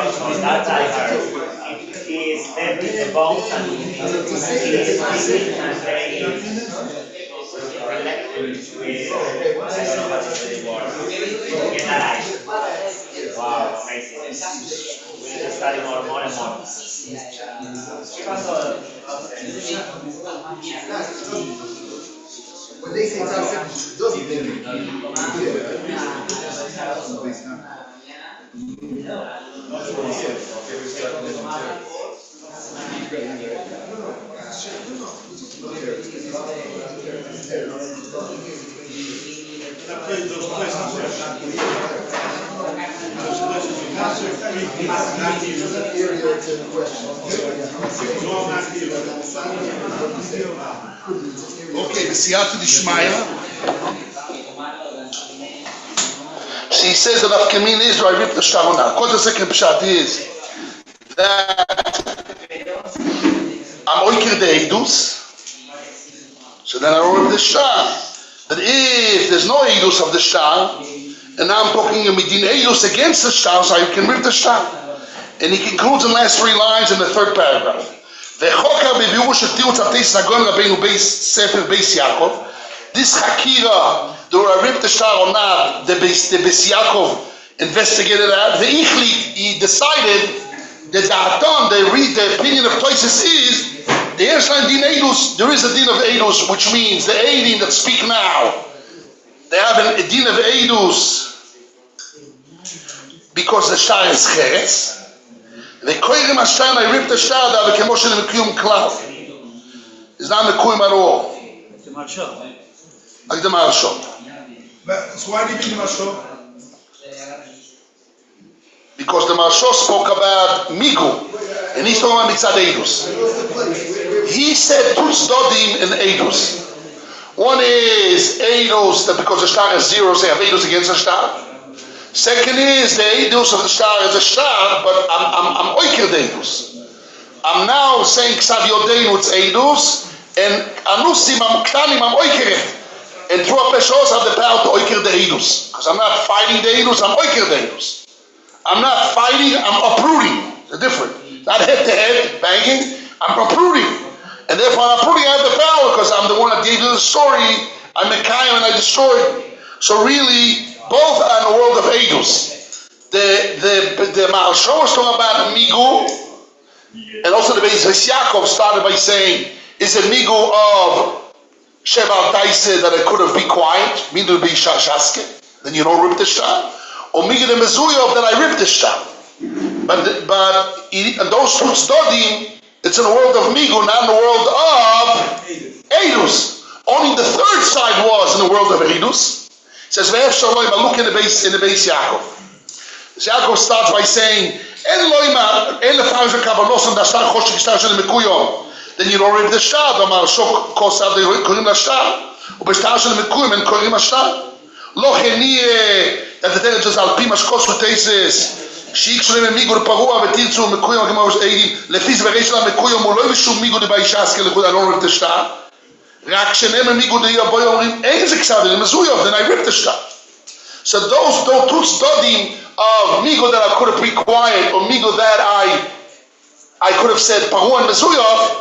also, that I heard. It is there with the bones and it is and very related with, I don't know what is the word. Get alive. Wow, amazing. We need to study more and more. ¿Qué pasó? When they say it's unacceptable, it doesn't mean Okay, B'siyata Dishmaya. She says that Afkamin is, do I rip the shtar or not? What the second pshat is that I'm oiker the eidus, so then I don't rip the shtar. That if there's no eidus of the shtar, and now I'm talking a midin eidus against the shtar, so I can rip the shtar. And he concludes in the last 3 lines in the 3rd paragraph. וחוקר בביאור של תירוץ הפתיס נגון רבינו ספר בייס יעקב, this Hakira, do I rip the shtar or not, the Beis Yaakov investigated that, he decided that the opinion of Tosis is, the Yerushalayim din Eidus, there is a din of Eidus, which means the Eidim that speak now, they have a din of Eidus, because the shtar is Cheres. The koyrim ashtar, I rip the shtar, that the kemoshen mekuyum klav. It's not mekuyum at all. The Marshal. Like the Marshal. So why do you mean the Marshal? Because the Marshal spoke about Migu, and he's talking about Mitzad Eidus. He said two tzdodim in Eidus. One is Eidus, that because the shtar is 0, so they have Eidus against the shtar. Second is the Eidus of the shtar is a shtar, but I'm oiker the Eidus. I'm now saying Ksav Yodeinu it's Eidus, and Anusim, I'm Ktanim, I'm oiker it. And through a Peshos I have the power to oiker the Eidus. Because I'm not fighting the Eidus, I'm oiker the Eidus. I'm not fighting, I'm uprooting. They're different. Not head to head, banging, I'm uprooting. And therefore I'm uprooting, I have the power, because I'm the one that gave you the story. I'm Mekayim and I destroyed. So really, both are in the world of Eidus. The Maharshal was talking about Migu, and also the Beis Yaakov started by saying, is it Migu of Sheval Taise that I could have been quiet, Migu be Shashaske, then you don't rip the shtar, or Migu the Mezuyov that I ripped the shtar. But in those two tzdodim, it's in the world of Migu, not in the world of Eidus. Only the 3rd side was in the world of Eidus. It says, "Ve'ef shalom." I look in the base Yaakov. Yaakov starts by saying, "En loima, en lefavim kavanos and dashtar choshik shtar shel mekuyom." Then you don't rip the shtar. The Marshal kosav they korim lashtar, ubeshtar shel mekuyom and korim lashtar. Lo chenie that the day just al pi mashkos uteises. Sheik shalom migu leparua vetirtzu mekuyom gemar eidim lefiz vereish la mekuyom ulo v'shum migu debaishaske lechud. I don't rip the shtar. Then I ripped the shtar. So those two studying of Migu that I could have been quiet, or Migu that I could have said Paru and Mezuyov,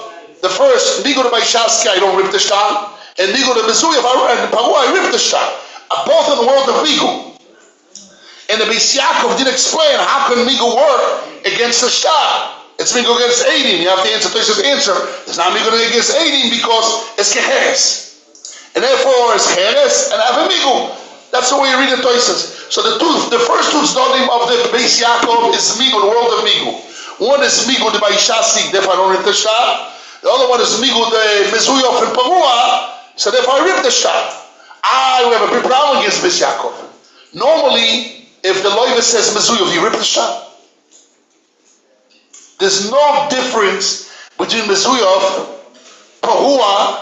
the first Migu by Shaski I don't rip the shtar, and Migu the Mezuyov and Paru I ripped the shtar. Both in the world of Migu. And the Beis Yaakov didn't explain how can Migu work against the shtar. It's Migu against Eidim. You have to answer Tosh's answer. It's not Migu against Eidim because it's Keheres. And therefore it's Keheres and have a Migu. That's the way you read the Tosh's. So the first two tzdodim of the Beis Yaakov is Migu, the world of Migu. One is Migu the Baishasik, therefore I don't rip the shtar. The other one is Migu the Mezuyov and Parua, so therefore I rip the shtar. We have a big problem against Beis Yaakov. Normally, if the Loiva says Mezuyov, you rip the shtar. There's no difference between Mezuyov, Parua,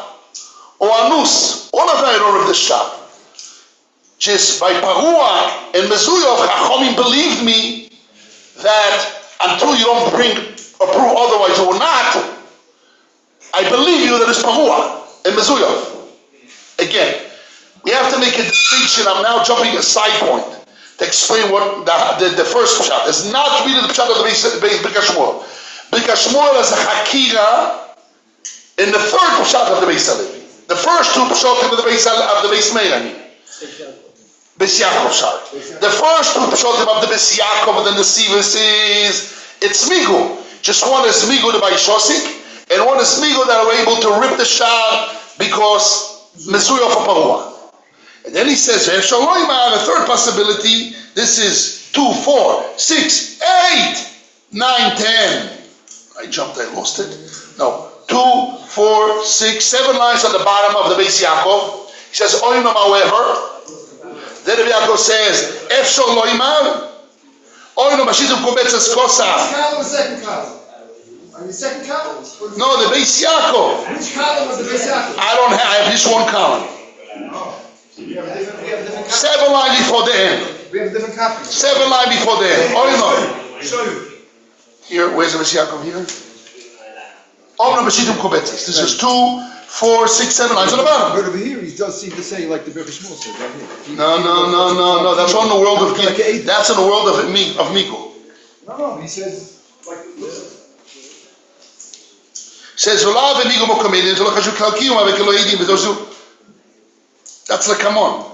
or Anus. All of them I don't rip the shtar. Just by Parua and Mezuyov, Chachomim believed me that until you don't prove otherwise or not, I believe you that it's Parua and Mezuyov. Again, We have to make a distinction. I'm now jumping a side point to explain what the first pshat. It's not really the pshat of the Beis Shmuel. Beis Shmuel is a hakira in the third pshat of the Beis Halevi. The first two pshatim of the Beis Meir, I mean. Beis Yaakov, sorry. The first two pshatim of the Beis Yaakov and the Nesivus is, it's migu. Just one is migu the Baishosik, and one is migu that are able to rip the shah because mezuyo for parua. And then he says, the third possibility, this is 2, 4, 6, 8, 9, 10. I jumped, I lost it. No, 2, 4, 6, 7 lines on the bottom of the Beis Yaakov. He says, Oinam, however. Then the Yaakov says, Efshor loimar, Oinam, Mashitum Kubetzes Kosa. Which column or second column? I mean, second column? No, the Beis Yaakov. Which column was the Beis Yaakov? I have just one column. We have a different copy. 7 lines before the end. We have a different copy. 7 lines before the end. Oinam. Show you. Here, where's the Beis Yaakov here? Oinam, Mashitum Kubetzes. This is 2, 4, 6, 7 lines on the bottom. But over here, he does seem to say like the Beis Shmuel says right here. No. That's all in the world of that's in the world of Miku. No, he says, like, Says that's like, come on.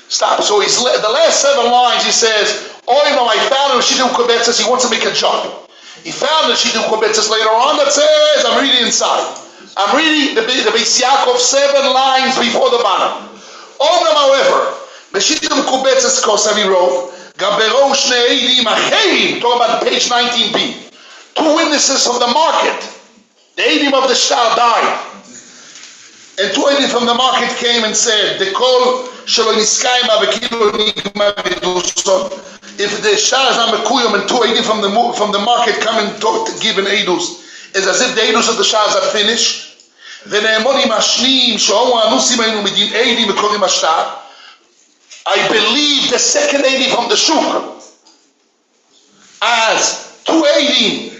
Stop. So he's the last 7 lines. He says, I found him. Shidim Kubetzes. He wants to make a jump. He found the Shidim Kubetzes later on that says, I'm reading inside. I'm reading the Beis Yaakov 7 lines before the bottom. However, the Shidim Kubetzes Kosa he wrote, Gabero Shnei Eidim Acherim. Talk about page 19b. 2 witnesses from the market. The Eidim of the Shah died. And 2 Eidim from the market came and said, the kol shelo niskayma v'kilo nigma v'duson. If the Shah is not Mekuyim and 2 Eidim from the market come and talk to give an Eidus, it's as if the Eidus of the Shah are finished. V'ne'emonim ashnim she'omu anusim ayinu midin Eidim v'kolim ashtar. I believe the second Eidim from the Shuk as 2 Eidim.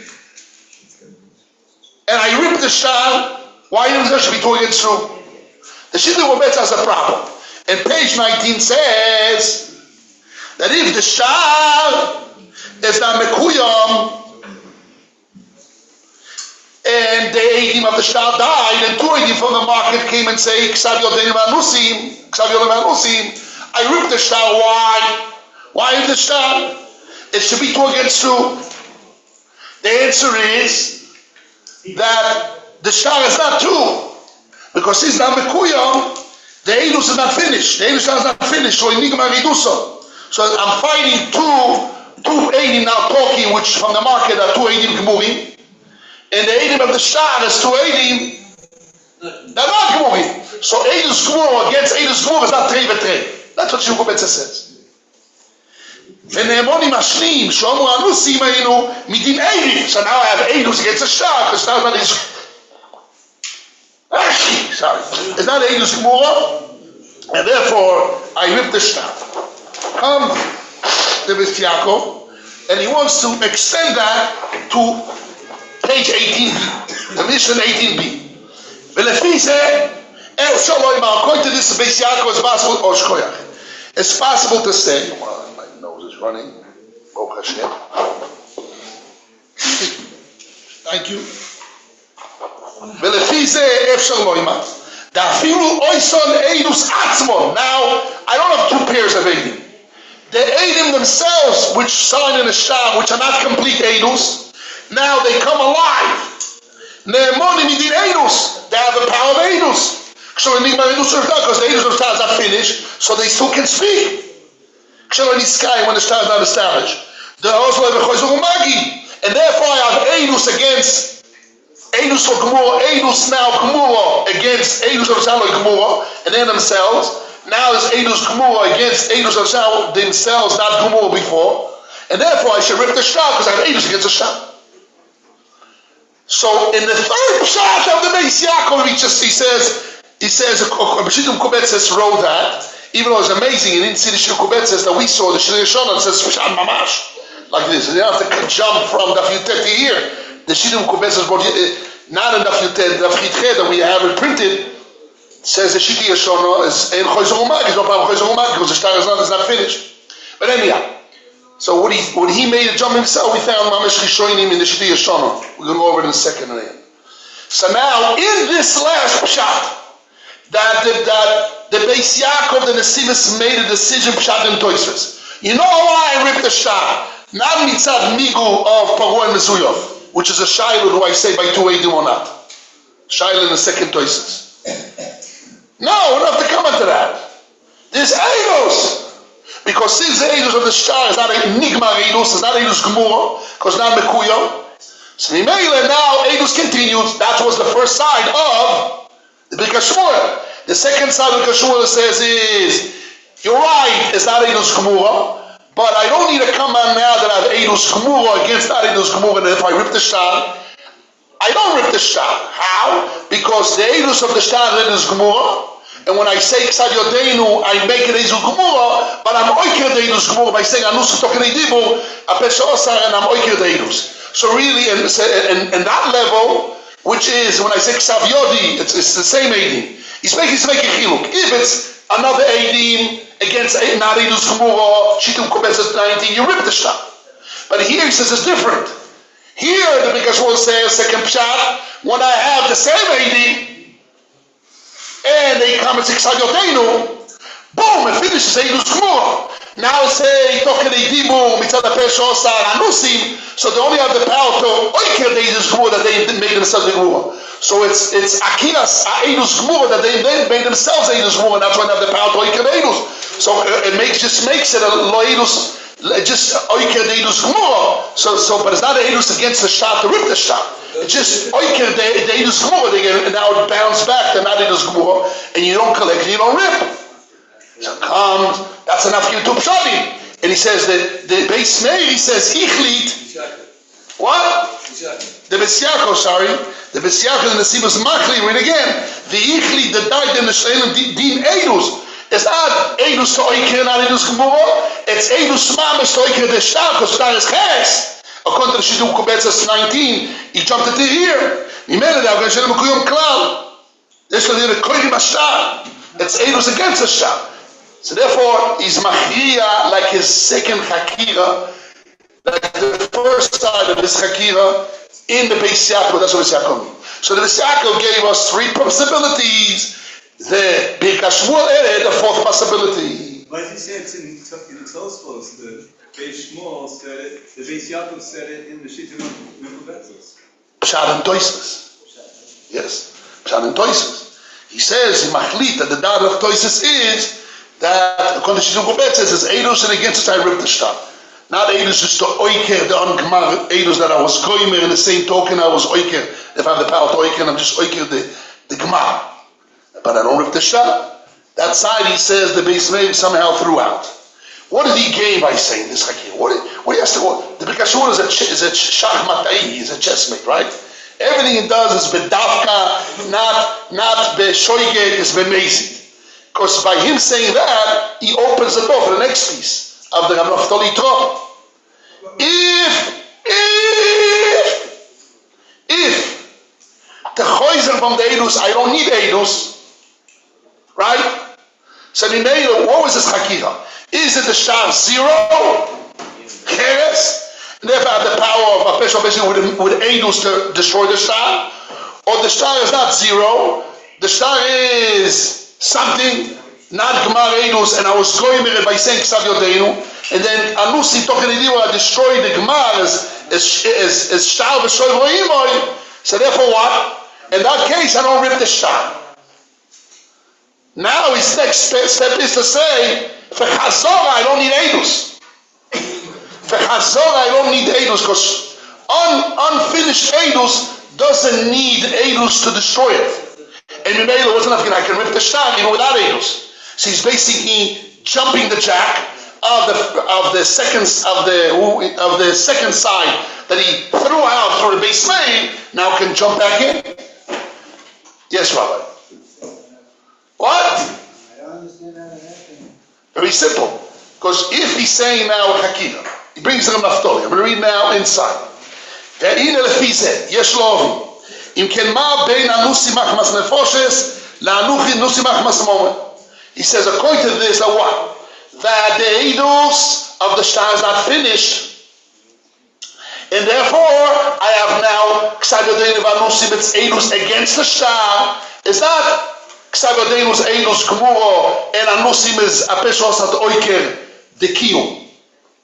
And I ripped the Shah. Why does there should be 2 against 2? The Shidim Kubetzes has a problem. And page 19 says that if the Shah is not Mekuyam and the Eidim of the Shah died and 2 Eidim from the market came and say Ksav Yodenim Anusim, I ripped the Shah. Why the Shah? It should be 2 against 2. The answer is that the Shah is not 2 because he's not Mekuyam. The Eidus is not finished. The Eidus is not finished. So So I'm fighting 2 Eidim now talking, which from the market are 2 Eidim Gemurim, and the Eidim of the Shah is 2 Eidim. They're not Gemurim. So Eidus Gemur against Eidus Gemur is not 3 v'3. That's what Shidim Kubetzes says. So now I have Eidus against the Shah, because Shah is not his. Sorry. It's not Eidus Gemura, and therefore I ripped the Shah. Come the Beis Yaakov, and he wants to extend that to page 18b, the mission 18b. According to this Beis Yaakov, it's possible to say, well, my nose is running. Thank you. Now, I don't have 2 pairs of Eidim. The Eidim themselves, which sign in the Shah, which are not complete Eidus, now they come alive. They have the power of Eidus. Because the Eidus of the Shah is not finished, so they still can speak. When the Shah is not established. And therefore I have Eidus against Eidus for Gemura, Eidus now Gemura against Eidus of Shah Gemura, and then themselves. Now there's Eidus Gemura against Eidus of Shah themselves, not Gemura before. And therefore I should rip the Shah because I have Eidus against the Shah. So in the third shot of the Beis Yaakov, he says, Shidim Kubetzes wrote that, even though it's amazing, he didn't see the Shidim Kubetzes that we saw, the Shidim Shonah says Pshat Mamash, like this. You don't have to jump from the Futeti here. The Shidim Kubetzes, not in Daf Yitched that we have it printed, says the Shiti Yeshona is in Choyzer Umag, there's no problem with Choyzer Umag because the star is not finished. But anyhow, so when he made a jump himself, we found Mamash Rishonim in the Shiti Yeshona. We're going to go over it in a second. So now, in this last pshat, that the Beis Yaakov, the Nesivos, made a decision pshat in Tosfos. You know why I ripped the star? Not mitzad migu of Paro and Mezuyov, which is a shayla who I say by 2 Eidim or not. Shayla in the second Tosfos. No, we don't have to come into that. There's Eidos. Because since the Eidos of the star is not a Nigmar Eidos, it's not Eidos Gemura, because not Mekuyo. So now Eidos continues. That was the first side of the Birkas Shmuel. The second side of the Birkas Shmuel says is, you're right, it's not Eidos Gemura, but I don't need to come on now that I have Eidos Gemura against not Eidos Gemura, and if I rip the star, I don't rip the star. How? Because the Eidos of the star is Eidos Gemura, and when I say Ksad Yodeinu, I make it Eidos Gemura, but I'm Oiker the Eidos Gemura by saying Anus Tokene Dibu, Apesha Osar, and I'm Oiker the Eidos. So really, and that level, which is when I say Ksav Yodi, it's the same Eidim. He's making chiluk. If it's another Eidim against not Eidos Gemura, Shitum Kobetzes 19, you rip the shot. But here he says it's different. Here the Birkas Shmuel says second pshat, when I have the same Eidim, and they come and say Ksav Yodeinu, boom, it finishes Eidos Gemura. Now say Tokene Dibu, Mitzad Apesha Osar, Anusim. So they only have the power to oiker the Eidos Gemura that they made themselves Gemura. So it's Akiras Eidos Gemura that they made themselves Eidos Gemura, and that's why they have the power to oiker the Eidos. So it makes it a lo Eidos, just oiker the Eidos Gemura. So but it's not the Eidos against the shot to rip the shot. It's just oiker the Eidos Gemura, and now it bounces back to not Eidos Gemura, and you don't collect and you don't rip. So comes, that's enough for you to pshatim. And he says that the Beis Meir, he says, Ichlit. What? The Beis Yaakov, sorry. The Beis Yaakov and the Nesivos Makli, read again. The Ichlit, the died in the Shalem Din Eidus. It's not Eidus to Oiker, not Eidus Gemura. It's Eidus Mamish to Oiker the Shtar, because Shtar is Ches. According to the Shitum Kobetzes 19, he jumped into here. He made it out, Gashem Kuyom Klal. This is the Koyim Ashtar. It's Eidus against the Shtar. So therefore, he's machriya like his second chakira, like the first side of his chakira in the Beis Yaakov. That's what Beis Yaakov means. So the Beis Yaakov gave us three possibilities. The Birkas Shmuel added the fourth possibility. Why did he say it's in Tosfos? The Beis Shmuel said it. The Beis Yaakov said it in the Shittim Mekubetzos. Pshat and Tosfos. Yes, Pshat and Tosfos. He says in Machlit that the dad of Tosfos is that according to Shittim Kobetzes is Eidos and against it I ripped the shtar. Not Eidos just to oiker the ungemar Eidos that I was koimer in the same token I was oiker. If I have the power to oiker, I'm just oiker the gemar. But I don't rip the shtar. That side he says the Beis Meir somehow threw out. What did he gain by saying this? What he has to? The Birkas Shmuel is a shachmatai, he's a chessmate, right? Everything he does is bedavka, not beshoigeg, is bemezid. Because by him saying that, he opens the door for the next piece of the Rav Naftali Trop. If the choizer from the Eidus, I don't need Eidus, right? So what was this chakira? Is it the shtar zero? Cheres? And therefore I have the power of a special with Eidus to destroy the shtar? Or the shtar is not zero, the shtar is something, not Gemar Eidus, and I was going with it by saying Ksav Yodeinu, and then Anusi Tokene Dibu, I destroyed the Gemar as Shtar V'Shoy Vo'imoy. So therefore what? In that case, I don't rip the Shtar. Now his next step is to say, for Chazorah, I don't need Eidus. For Chazorah, I don't need Eidus, because unfinished Eidus doesn't need Eidus to destroy it. And Mimela wasn't enough, I can rip the shtar even without Eidus. So he's basically jumping the jack of the second side that he threw out through the Beis Meir, now can jump back in. Yes, Rabbi. What? I don't understand how that happened. Very simple. Because if he's saying now a Hakira, he brings the Naftali. I'm going to read now inside. If Im ken ma bein anusi machmas nefoshes la anuchi nusi machmas moment. He says, according to this, that what? That the eidos of the star is not finished. And therefore, I have now Ksavyodeinu Vanusim, it's Eidus against the star. Is that Ksavyodeinu is Eidus Gmuro and Anusim is Apeshos at Oiker, the Kiyum?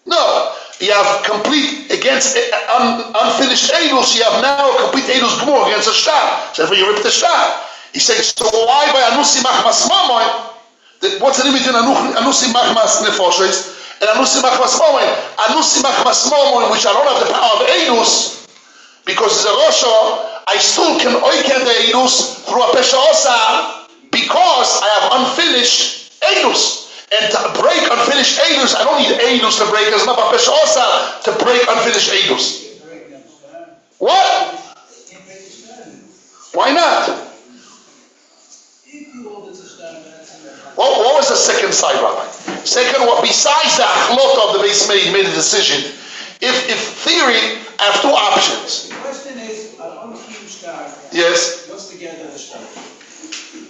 No. You have complete against unfinished Eidus, you have now a complete Eidus Gmuro against the star. So therefore you rip the star. He says, so why by Anusim Machmas Mamoy? What's the limit in Anusim Machmas Nefoshes? And Anusim Machmas Momen, Anusim Machmas Momen, which I don't have the power of Eidus, because it's a Rosho, I still can oiker the Eidus through a Pesha Osa, because I have unfinished Eidus. And to break unfinished Eidus, I don't need Eidus to break, there's enough a Pesha Osa to break unfinished Eidus. What? Why not? What was the second side, Rabbi? Second, what besides the achlot of the base made a decision. If theory, I have two options. The question is, on Kiyum Star. Yes. What's together the star?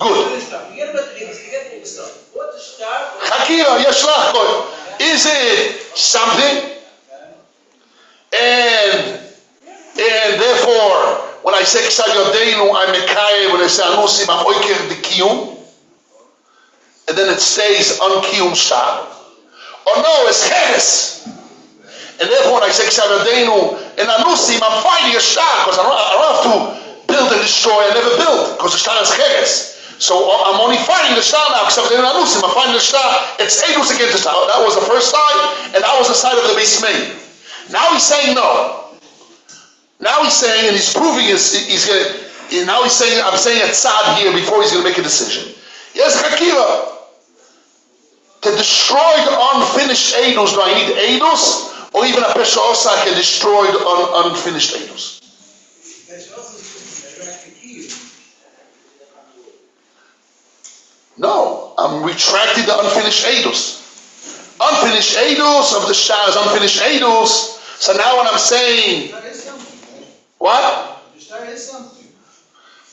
Good. Forget about the star. What the star? Chakira, yeshlach kol. Is it something? And therefore, when I say Ksav Yodeinu, I'm Mekayeh, when I say Anusim, I'm oiker the Kiyum. And then it stays on Kiyum Shah. Or no, it's Cheres. And therefore when I say Ksav Yodeinu and Anusim, I'm fighting a Shah, because I don't have to build and destroy, I never build, because the Shah is Cheres. So I'm only fighting the Shah now, Ksav Yodeinu and Anusim, I'm fighting the Shah, it's Eidus against the Shah. That was the first side, and that was the side of the Beis Meir. Now he's saying no. Now he's saying, and he's proving he's going now he's saying, I'm saying a tzad here before he's going to make a decision. Yes, Chakira. To destroy the unfinished Eidus, do I need Eidus? Or even a Pesha Osa can destroy the unfinished Eidus? No, I'm retracting the unfinished Eidus. Unfinished Eidus of the Shah is unfinished Eidus. So now when I'm saying, what?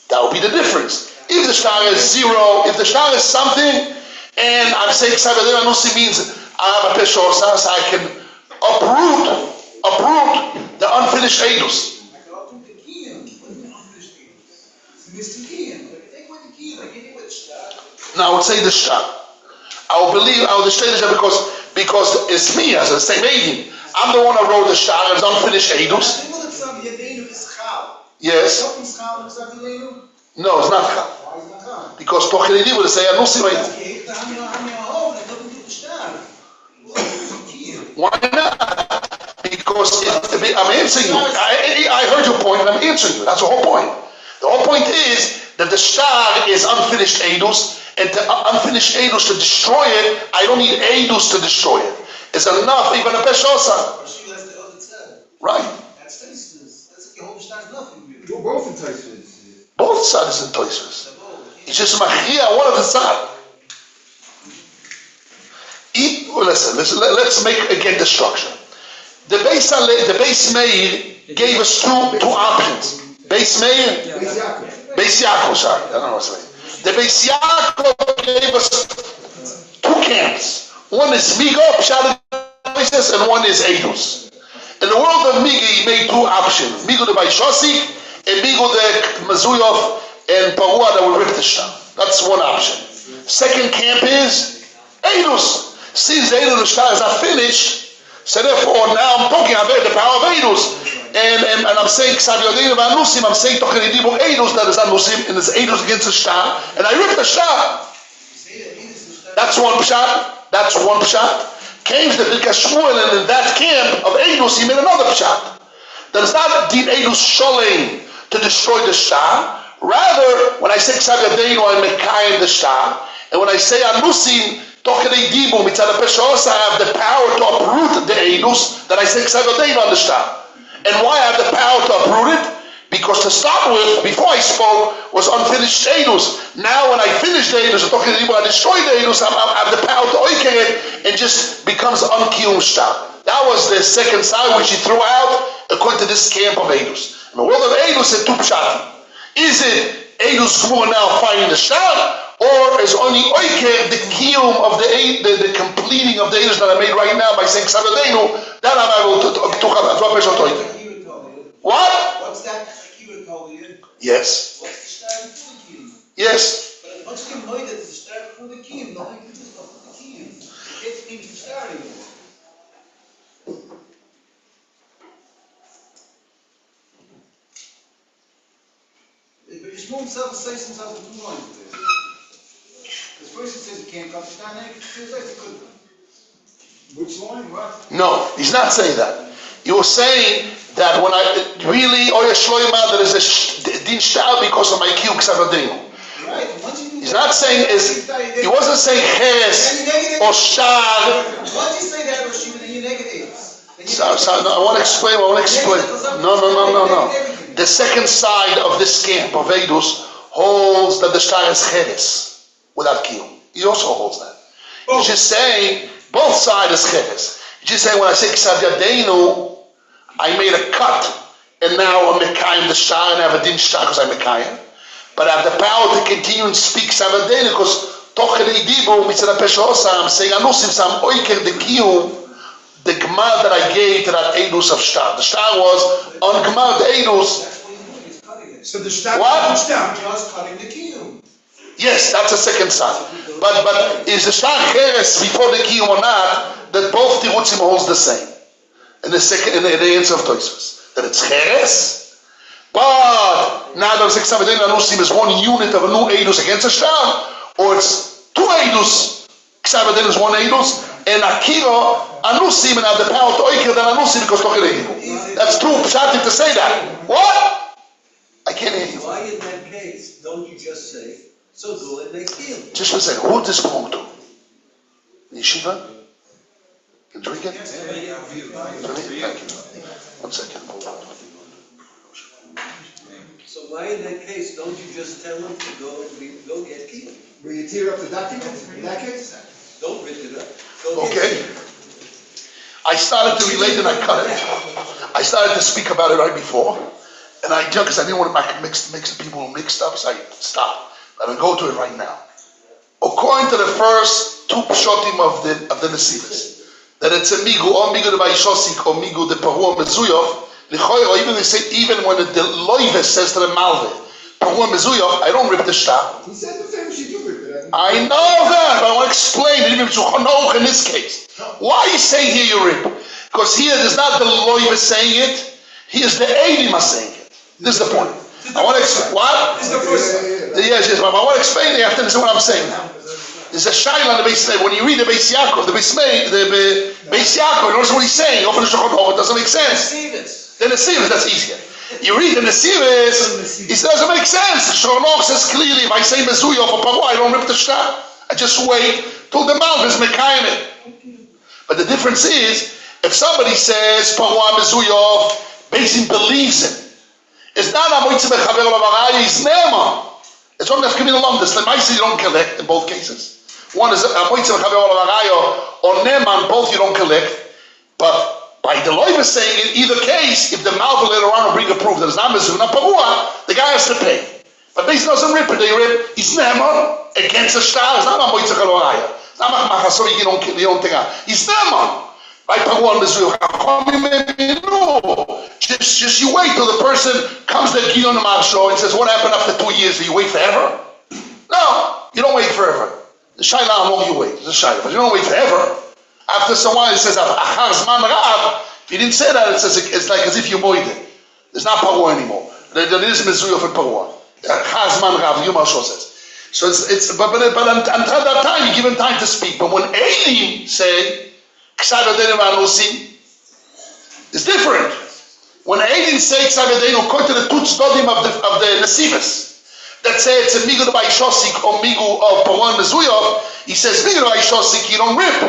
That would be the difference. If the Shah is zero, if the Shah is something, and I'm saying Ksav Yodeinu Anusim means I have a Pesha Osa, so I can uproot the unfinished Eidus. Now I would say the Shah. I would say the Shah because it's me as a same Eidim. I'm the one who wrote the Shah, it's unfinished Eidus. Yes. No, it's not Chal. Because Tochelidim would say Anusim Eidus. Why not? Because I'm answering you. I heard your point and I'm answering you. That's the whole point. The whole point is that the star is unfinished Eidus, and to unfinished Eidus to destroy it, I don't need Eidus to destroy it. It's enough, even a Pesha Osa. Right. Both in Tosfos. Both sides in Tosfos. It's just Machia, one of the side. Listen, let's make again the structure. The Beis Meir gave us two options. Beis Meir? Beis Yaakov, sorry. I don't know what's saying. The Beis Yaakov gave us two camps. One is Migo, Pshat and one is Eidus. In the world of Migo, he made two options. Migo the Baishosik and Migo the Mazuyov and Parua that will rip the Shah. That's one option. Second camp is Eidus. Since the Eidus Shah is not finished, so therefore now I'm talking about the power of Eidus. And I'm saying Ksav Yodeinu Anusim, I'm saying Tochelidim Eidus that is Anusim, and it's Eidus against the Shah, and I rip the Shah. That's one pshat. That's one pshat. Came to the Birkas Shmuel, and in that camp of Eidus, he made another pshat. That is not Din Eidus Sholem to destroy the Shah. Rather, when I say Ksav Yodeinu, I'm Mekayim the Shah. And when I say Anusim, Tochelidim Mitzad Pesha Osa, I have the power to uproot the Eidus that I say Ksav Yodeinu on the Shah. And why I have the power to uproot it? Because to start with, before I spoke, was unfinished Eidus. Now when I finish the Eidus, I destroy the Eidus, I have the power to oiker it, and just becomes unkiyum Shah. That was the second side which he threw out according to this camp of Eidus. In the world of Eidus, it's two pshatim. Is it Eidus Gmur now fighting the Shtar, or is only Oiker the kiyum of the completing of the Eidus that I made right now by saying Ksavadenu? That I'm able to What? What's that? Yes. What's the Shtar for the kiyum? Yes. But what's the point that the Shtar for the kiyum? No, you just not for the kiyum. You get things to Shtar anymore. But your small self says himself in 2 lines there. Because first it says you can't come to Shtar, then it says you couldn't. Which line? What? No, he's not saying that. He was saying that when I really Oya Shloima there is a din Shtar because of my kiyum Ksavadenu. Right. He's not saying he wasn't saying Ches or Shtar. Once you say that, Rosh, then you negative. So, no, I want to explain. No. The second side of this camp of Eidus holds that the Shtar is Cheres without kiyum. He also holds that. He's just saying both sides is Cheres. He's just saying when I say Ksav Yadeinu, I made a cut and now I'm Mekayim the Shtar and I have a din Shtar because I'm Mekayim. But I have the power to continue and speak Ksav Yadeinu because Tochere Dibu Mitzvah Peshosa, I'm saying Anusim Sam Oiker the kiyum. The Gemara that I gave to that Eidus of Shtar. The Shtar was on Gemara the Eidus. So the Shtar just cutting the kiyum. Yes, that's the second side. But is the Shtar Cheres before the kiyum or not? That both Tirutzim holds the same. And the second, in the answer of Tosfos, that it's Cheres. But now the Ksavadenu Anusim is one unit of a new Eidus against a Shtar, or it's 2 Eidus. Ksavadenu is 1 Eidus. And Akira, Anusim, and have the power to Oiker than Anusim because Tochere. That's too pshatic to say that. What? I can't hear you. Why in that case don't you just say, so do it, they kill? Just 1 second. Who did this belong to? Yeshiva? The drinking? Thank you. 1 second. So why in that case don't you just tell them to go get killed? Will you tear up the document in that case? Don't rip it up. Okay. I started to relate and I cut it. I started to speak about it right before. And I jumped because I didn't want to mix people mixed up, so I stopped. I'm going to go to it right now. According to the first 2 pshotim of the Nesivos, that it's a migu, or migu de Vaishosik, or migu de Paru Mezuyov, even when the Loives says to the Malve, Paru Mezuyov, I don't rip the Shtar. He said the same shit you ripped it. I know that, but I want to explain it even to Chanoch in this case. Why are you saying here you rip? Because here there's not the Loives saying it, here's the Eidim saying it. This is the point. I want to explain. What? This is the first one. Yes, but I want to explain it. You have to understand what I'm saying now. There's a shaila on the Beis Yaakov. When you read the Beis Yaakov, the Beis Yaakov, you notice what he's saying. Open the Shulchan Aruch, it doesn't make sense. The Nesivos, that's easier. You read the Nesivos, it doesn't make sense. The Shulchan Aruch says clearly, if I say Mezuyah for Paru, I don't rip the Shtar. I just wait till the Malv is Mekayim it. But the difference is, if somebody says Paru Mezuyah, Beis believes it. It's not a moitze bechaver l'maraya, it's ne'eman. It's only after coming along this. The moitze you don't collect in both cases. One is a moitze bechaver l'maraya or ne'eman, both you don't collect. But by the Loiva saying in either case, if the Malva later on will bring a proof that it's not Mezuyah, not Parua, the guy has to pay. But Beis doesn't rip it. They rip, it's ne'eman against a Shtar. It's not a moitze bechaver l'maraya. It's not machmacha, you don't take out. It's ne'eman. By Parua and Mezuyah. Just you wait till the person comes to Gion Marsho and says, what happened after 2 years? Do you wait forever? No, you don't wait forever. The Shaila, how long you wait? It's a Shaila, but you don't wait forever. After some while, it says, Achar Zman Rav. If you didn't say that, it's like as if you moed it. There's not Parua anymore. There is Mezuyah for Parua. Achar Zman Rav, Gion Marsho says. So but until that time, you give him time to speak. But when Eilim say, Ksav Yadeinu Anusim, it's different. When Eidim say Ksav Yadeinu, according to the two tzdodim of the Nesivos, that say it's a migu de Vaishosik or migu of Paru Mezuyov, he says migu de Vaishosik, you don't rip.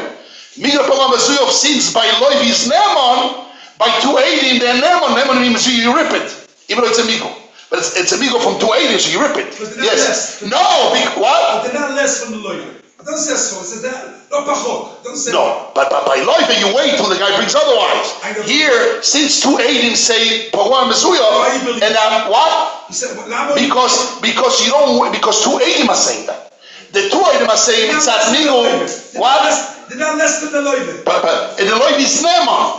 Migu de Paru Mezuyov, since by Loiv is Ne'eman, by 2 Eidim, they're Ne'eman means Mezuyah, you rip it. Even though it's a migu. But it's a migu from 2 Eidim, so you rip it. But they're not less. No, what? But they're not less from the lawyer. Don't say so. It says that. No pachot. Don't say No, but by loive you wait till the guy brings otherwise. Here, since 2 Eidim say Parua Mezuya, and what? He said, Because you don't, because 2 Eidim are saying that. The 2 Eidim are saying it's at Nigu. What? They're not less than the loive. But the loive is Nema.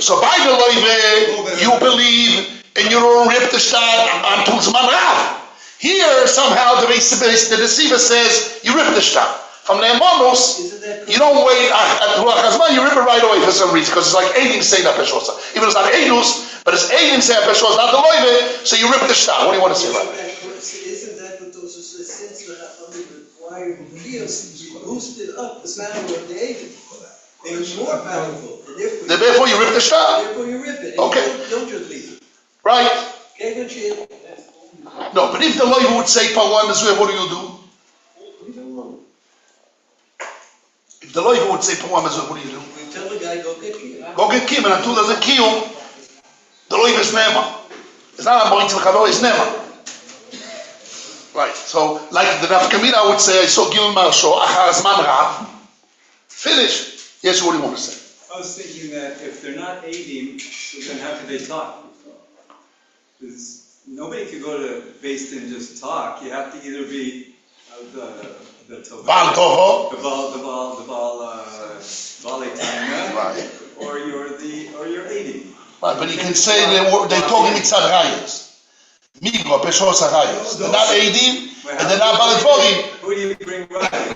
So by the loive, you believe and you don't rip the shtar until Zman Rav. Here, somehow, the deceiver says, you rip the shtar. From the Emonus, you don't wait at Ruach Hazman, you rip it right away for some reason, because it's like Eidim saying that Peshosa. Even though it's not Eidus, but it's Eidim saying Peshosa, not the loive, so you rip the shtar. What do you want to say about that? Isn't that what those since the Chachamim require B'chios to boost it up the power of the Eidim? They're more powerful. Therefore, you rip the shtar. Therefore, you rip it. Okay. Don't just leave it. Right. Okay, good shit. No, but if the loive would say Parua Mezuya, what do you do? If the loive would say Parua Mezuya, what do you do? We tell the guy, go get Kiyum. Go get Kiyum, and until there's a Kiyum, the loive is Nema. It's not a Moitz L'Chavo, it's Nema. Right, so like the Nafkamina would say, I saw Gilul Marsho, Achar Zman Rav, finish. Yes, what do you want to say? I was thinking that if they're not Eidim, then how could they talk? Because nobody could go to Beis Din and just talk. You have to either be the Tovah, Baal Tovo. the Baal Eitayna, Right. or you're Eidim. Right, but you can say they talking Mitzad Rayas. Migro, Peshos Rayas. They're not Eidim, and they're not Baladvorim. Who do you bring right?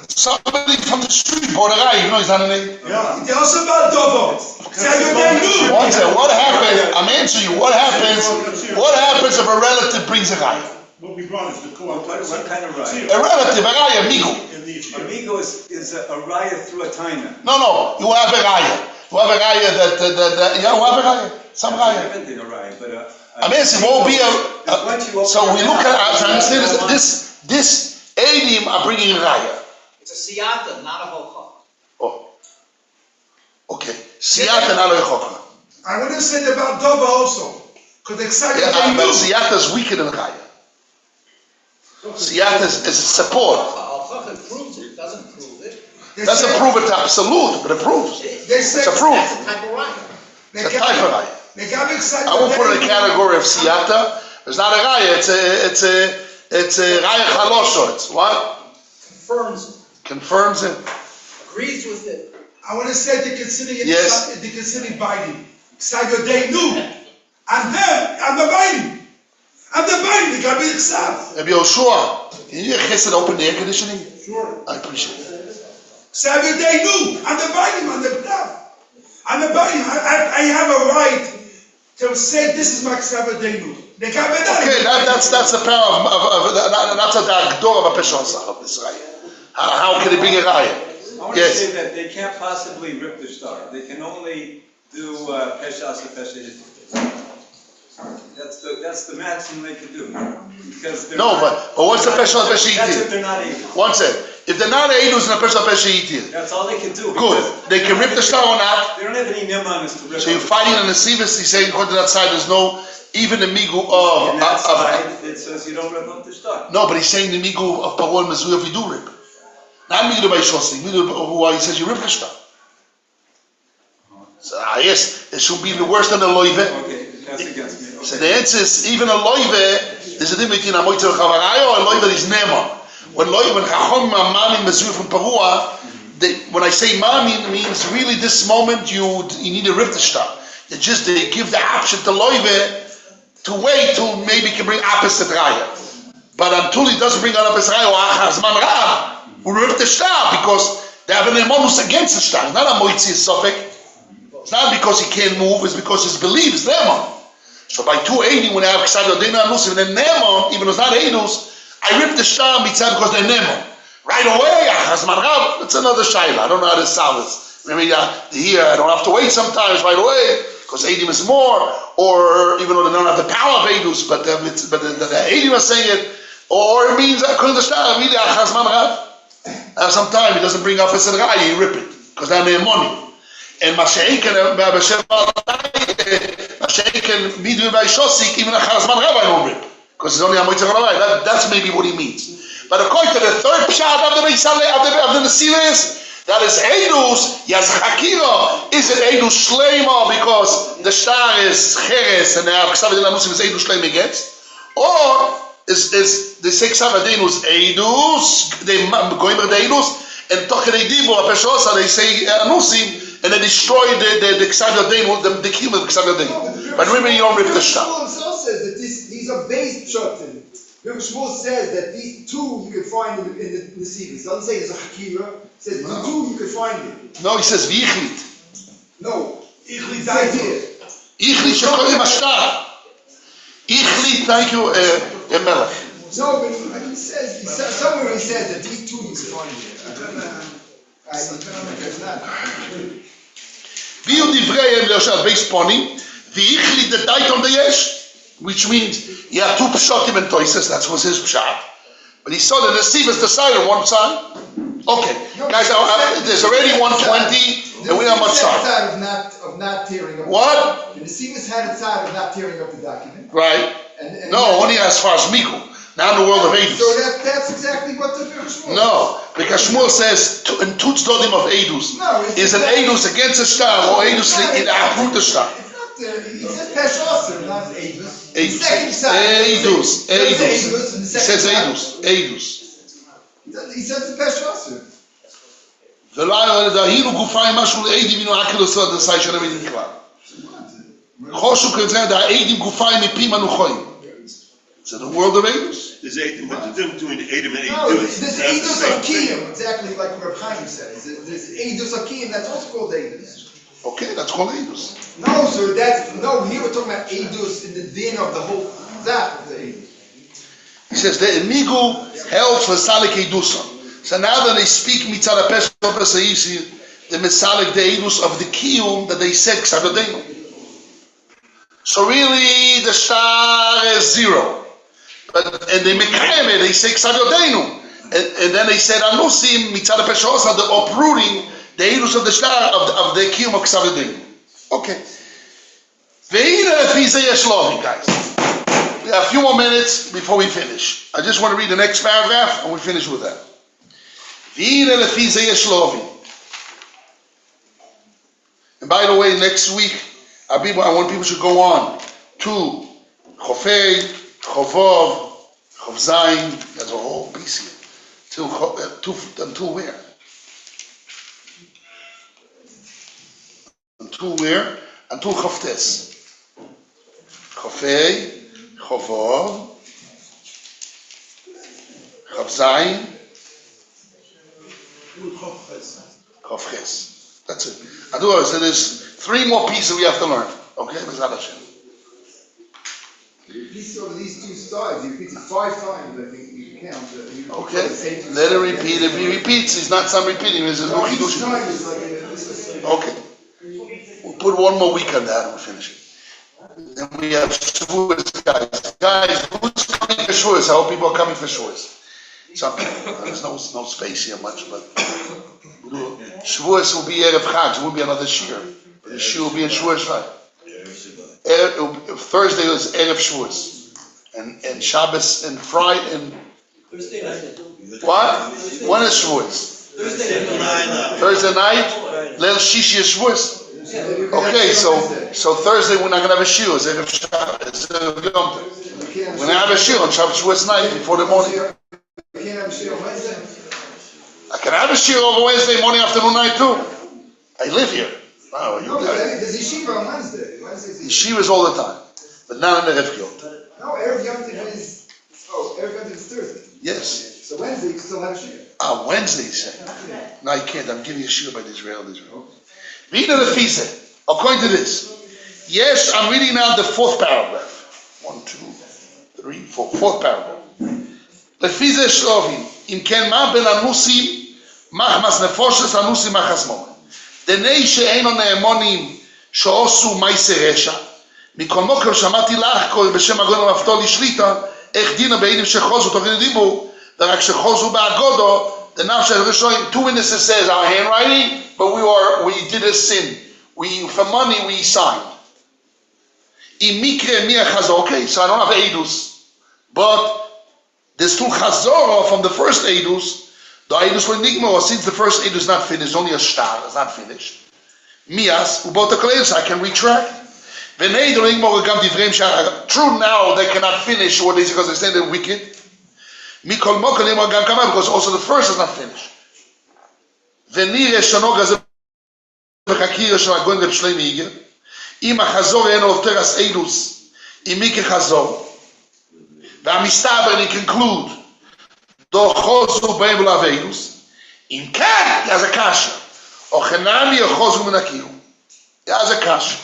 Somebody from the street bought a guy, you know he's not an Eidim. Yeah. They're also about Dovo. One second, what happens, I'm answering you, what happens if a relative brings a guy? What we brought is the core. What kind of raya? A relative, a guy, amigo. Amigo is a raya through a taina. No, you have a raya. You have a raya that you have a raya. Some raya. I'm asking, won't be so we look at, I understand this Eidim are bringing a raya. It's a siyata, not a hocha. Oh. Okay. Siyata and Aloy I would have said about Dovo also. Because excited but Siyata is weaker than raya. Siyata is a support. Hocha proves it, doesn't prove it. Doesn't prove it to absolute, but it proves. It's a proof. That's a type of right. It's a type of raya. They got excited. I won't put it in the category of siyata. It's not a raya. It's a raya chalosho. It's what? Confirms it. Agrees with it. I want to say they're considering it. Yes. They're considering biting. Excited they knew. And them, I'm the biting. They got to be excited. Rabbi Yoshua, can you get open the air conditioning? Sure. I appreciate it. Excited they knew. I'm the biting. I'm the biting. I have a right to say this is my Ksavadenu. Okay, that's the power of that's the door of a Peshosa of this raya. How can it be a raya? I want to say that they can't possibly rip the star. They can only do Peshas and Pesha. That's the maximum they can do. Because but what's the Pesha and Pesha? That's if they're not able. One second. If they're not Eidus and a Pesha Pesha, that's all they can do. Good. They can rip the star or not. They don't have any nemanis to rip. So you're fighting an Nesivus, he's saying according to that side, there's no even the migu of. On that side, it says you don't rip up the star. No, but he's saying the migu of Parua Mezuya if you do rip. Not migu by Shosi, migu who he says you rip the star. So yes, it should be worse than a loive. Okay, that's against me. Okay. So the answer is even a loive, there's a difference between a moitzer chavaraya or a loive that is nema. When Chacham Mamin Mezuya from Parua, when I say Mamin, it means really this moment you need to rip the star. They give the option to loive to wait till maybe he can bring opposite raya. But until he doesn't bring an opposite raya or Achazman Rav, we rip the star because they have an emonus against the star. It's not a moitzi sofek. It's not because he can't move, it's because his belief is Nemon. So by 280, when they have Ksad Yodena Anus, even Nemon, even though it's not Eidus, I rip the star mitzvah because they're Nemon. Right away, Achazman Rav, it's another shayla. I don't know how to solve it. Maybe here, I don't have to wait sometimes right away, because Eidim is more, or even though they don't have the power of Eidus, but the Eidim are saying it, or it means, according to the star, really Achazman Rav. Sometimes he doesn't bring up his raya, you rip it, because they're Nemoni. And Masha'ik and Midu by Shosik, even a Chazman Rav I don't rip. Because it's only a Moitzah Rav. That's maybe what he means. But according to the third pshat of the Nesilas, that is Eidus, Yaz Hakira, is it Eidus Shleima because the star is Cheres and now Ksav Anusim is Eidus Shleima against? Or is the six Savadinus Eidus, they going with the Eidus, and Tokere Dibo, Apeshosa, they say Anusim, and they destroy the Ksav Yodenu, the Kim of Ksav Yodenu. But remember, you don't rip the star. Shmuel himself says that these are based pshatim. Remember, Shmuel says that these two you can find in the Nesivos. He doesn't say there's a Hakira. He says the two you can find it. No, he says Vichlit. No. Ichlit Says here. Ichlit Shekolim Ashtar. Ichlit, thank you, Melech. No, but he says, somewhere he says that these two you can find it. Viu Divrei Yosef based pony. Vichlit the tight on the yesh. Which means you have two pshatim and toises, that was his pshat. But he saw that the Nesivos decided on one side. Okay, guys, there's already 120, and we have much time. Of not tearing up. What? The Nesivos had a side of not tearing up the document. Right. And No, only as far as Miku. Now in the world of Eidus. So that's exactly what the Shmuel. No, because Shmuel says in two tzdodim of Eidus. No, is an Eidus against a star or Eidus in Ahrut the star? It's not, he says Peshosim, not Eidus. Eidus. Second side. Eidus. He says Eidus. Eidus. He says the Peshosim. והינו גופיים משהו לעדים אינו עקל עושה את הסי של המדינים כבר. חושו כזה, העדים גופיים מפים אנוכויים. So the world of Eidus. There's Eidim, but the difference between Eidim and No, Eidus. there's Eidus Akiyim, exactly like Reb Chaim says. There's Eidus Akiyim, that's also called Eidus. Okay, that's called Eidus. No, sir, here we're talking about Eidus in the din of the whole, that of the Eidus. He says the Emigu held for Salik Eidusa. So now that they speak Mitzad HaPesach, the Mesalik, the Eidus of the Kiyum that they said Ksavadenu. So really the star is 0. And they make it, they say Ksavadenu. And then they said Anusim, Mitzad HaPesach, the uprooting the Eidus of the star of the Kiyum of Ksavadenu. Okay. Guys. We have a few more minutes before we finish. I just want to read the next paragraph and we finish with that. And by the way, next week, I want people to go on to Chofei, Chovov, Chovzayin, there's a whole piece here. Until where? Until where? Until Chovtes. Chofei, Chovov, Chovzayin, Chovches. That's it. Otherwise, there's 3 more pieces we have to learn. Okay? These 2 styles, he repeats it 5 times, I think you can count. Okay? Let it repeat. If he repeats, it's not some repeating, it's a no Each time is like Okay. We'll put 1 more week on that and we'll finish it. Then we have Shavuos, guys. Guys, who's coming for Shavuos? I hope people are coming for Shavuos. There's no space here much, but Shavuos will be Erev Chag. It won't be another Shir. But the Shir will be in Shavuos, right? Thursday is Erev Shavuos, and Shabbos and Friday and Thursday night. what? When is Shavuos? Thursday night. Leil Shishi is Shavuos. Okay, so Thursday we're not gonna have a Shir. It's Erev Shabbos. It's Erev Yom Tov. We're gonna have a Shir on Shavuos night before the morning. You can't have a shir on Wednesday? I can have a shir over Wednesday morning, afternoon, night too. I live here. Wow, No, but there's yeshiva on Wednesday. Yeshivas all the time, but not in the Erev Yom Tov. No, Erev Yom Tov is, Erev Yom Tov is Thursday. Yes. So Wednesday you can still have a shir. Wednesday, you say. No, I can't. I'm giving you a shir by Israel. Read the Lefise. According to this. Yes, I'm reading now the 4th paragraph. 1, 2, 3, 4. 4th paragraph. Lefise Shlovim. Im ken ma ben anusim machmas nefoshes anusim machas momen. Denei she'eino ne'emonim she'osu ma'aseh resha. מכל מוקר שמעתי לך כל בשם הגודל המפתור לשליטה איך דינה בעידים שחוזו תוך כדי דיבור ורק שחוזו באגודו the nafsh al 2 witnesses says our handwriting but we did a sin for money we signed in mikre mi achazo. Okay, so I don't have eidus but There's two chazorah from the first edus. The edus were nigmor. Since the first edus is not finished, only a star is not finished. Mias ubotakoleus, I can retract. True, now they cannot finish what they say because they say they're wicked. Because also the first is not finished. אם החזור אינו עובר אז אילוס, אם מי כחזור, והמסתבר אני conclude, דו חוזו בהם ולאו אילוס, אם כן, אז הקשה, או חנמי או חוזו מן הקיום, אז הקשה.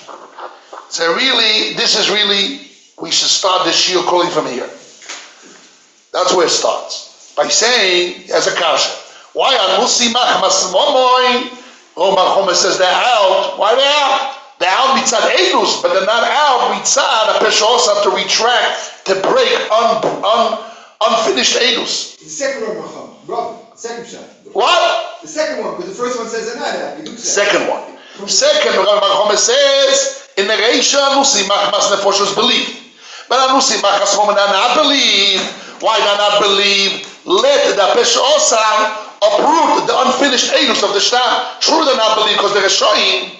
So really, this is really, we should start this shiur calling from here. That's where it starts. By saying, as a kasha. Why on Musi Machmas Momoy? Omar Chomer says they're out. Why they're out? They're out mitzad edus, but they're not out mitzad a peshos have to retract to break unfinished edus. The second one, Rob, second shot. What? The second one, because the first one says they're not out. Second one. Second, Omar Chomer says in the Reisha Musi Machmas Nefoshes believe, but Musi Machmas Momoy does not believe. Why do not believe? Let the Peshosa uproot the unfinished edus of the shtar. True, they not believe because they're showing,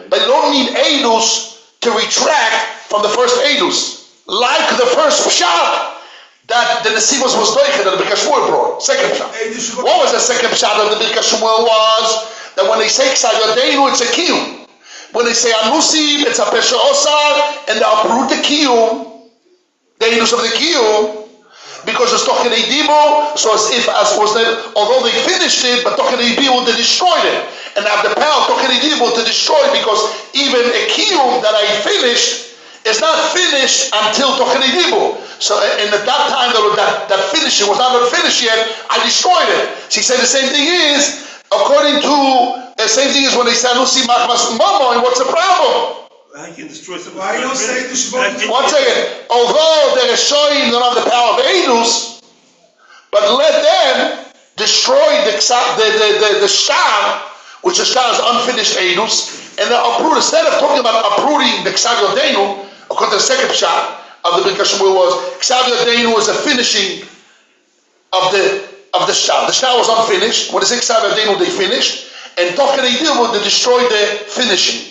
but they don't need edus to retract from the first edus. Like the first pshat that the Nesivos was doichen that the Birkas Shmuel brought. Second pshat. What was the second pshat of the Birkas Shmuel was that when they say K'sav Yadeinu, it's a kiyum. When they say Anusim, it's a Peshosa, and they uproot the kiyum, the edus of the kiyum. Because it's Tochen Eidimo, so as if, as was that, although they finished it, but Tochen Eidimo, they destroyed it. And have the power of Tochen Eidimo to destroy it, because even a kiyum that I finished is not finished until Tochen Eidimo. So, and at that time, that finishing was not finished yet, I destroyed it. So he said the same thing is, according to, the same thing is when they say, Anusi Machmas Momoy, what's the problem? I can destroy something. Why don't say the Shabbat? 1 second. Although they're showing don't have the power of edus, but let them destroy the shtar, which the shtar is unfinished edus, and they uproot. Instead of talking about uprooting the K'sav Yadeinu, according to the second shot of the Birkas Shmuel was K'sav Yadeinu was a finishing of the shtar. The shtar was unfinished. When they say K'sav Yadeinu, they finished, and Tochen Eidimo, they destroyed the finishing.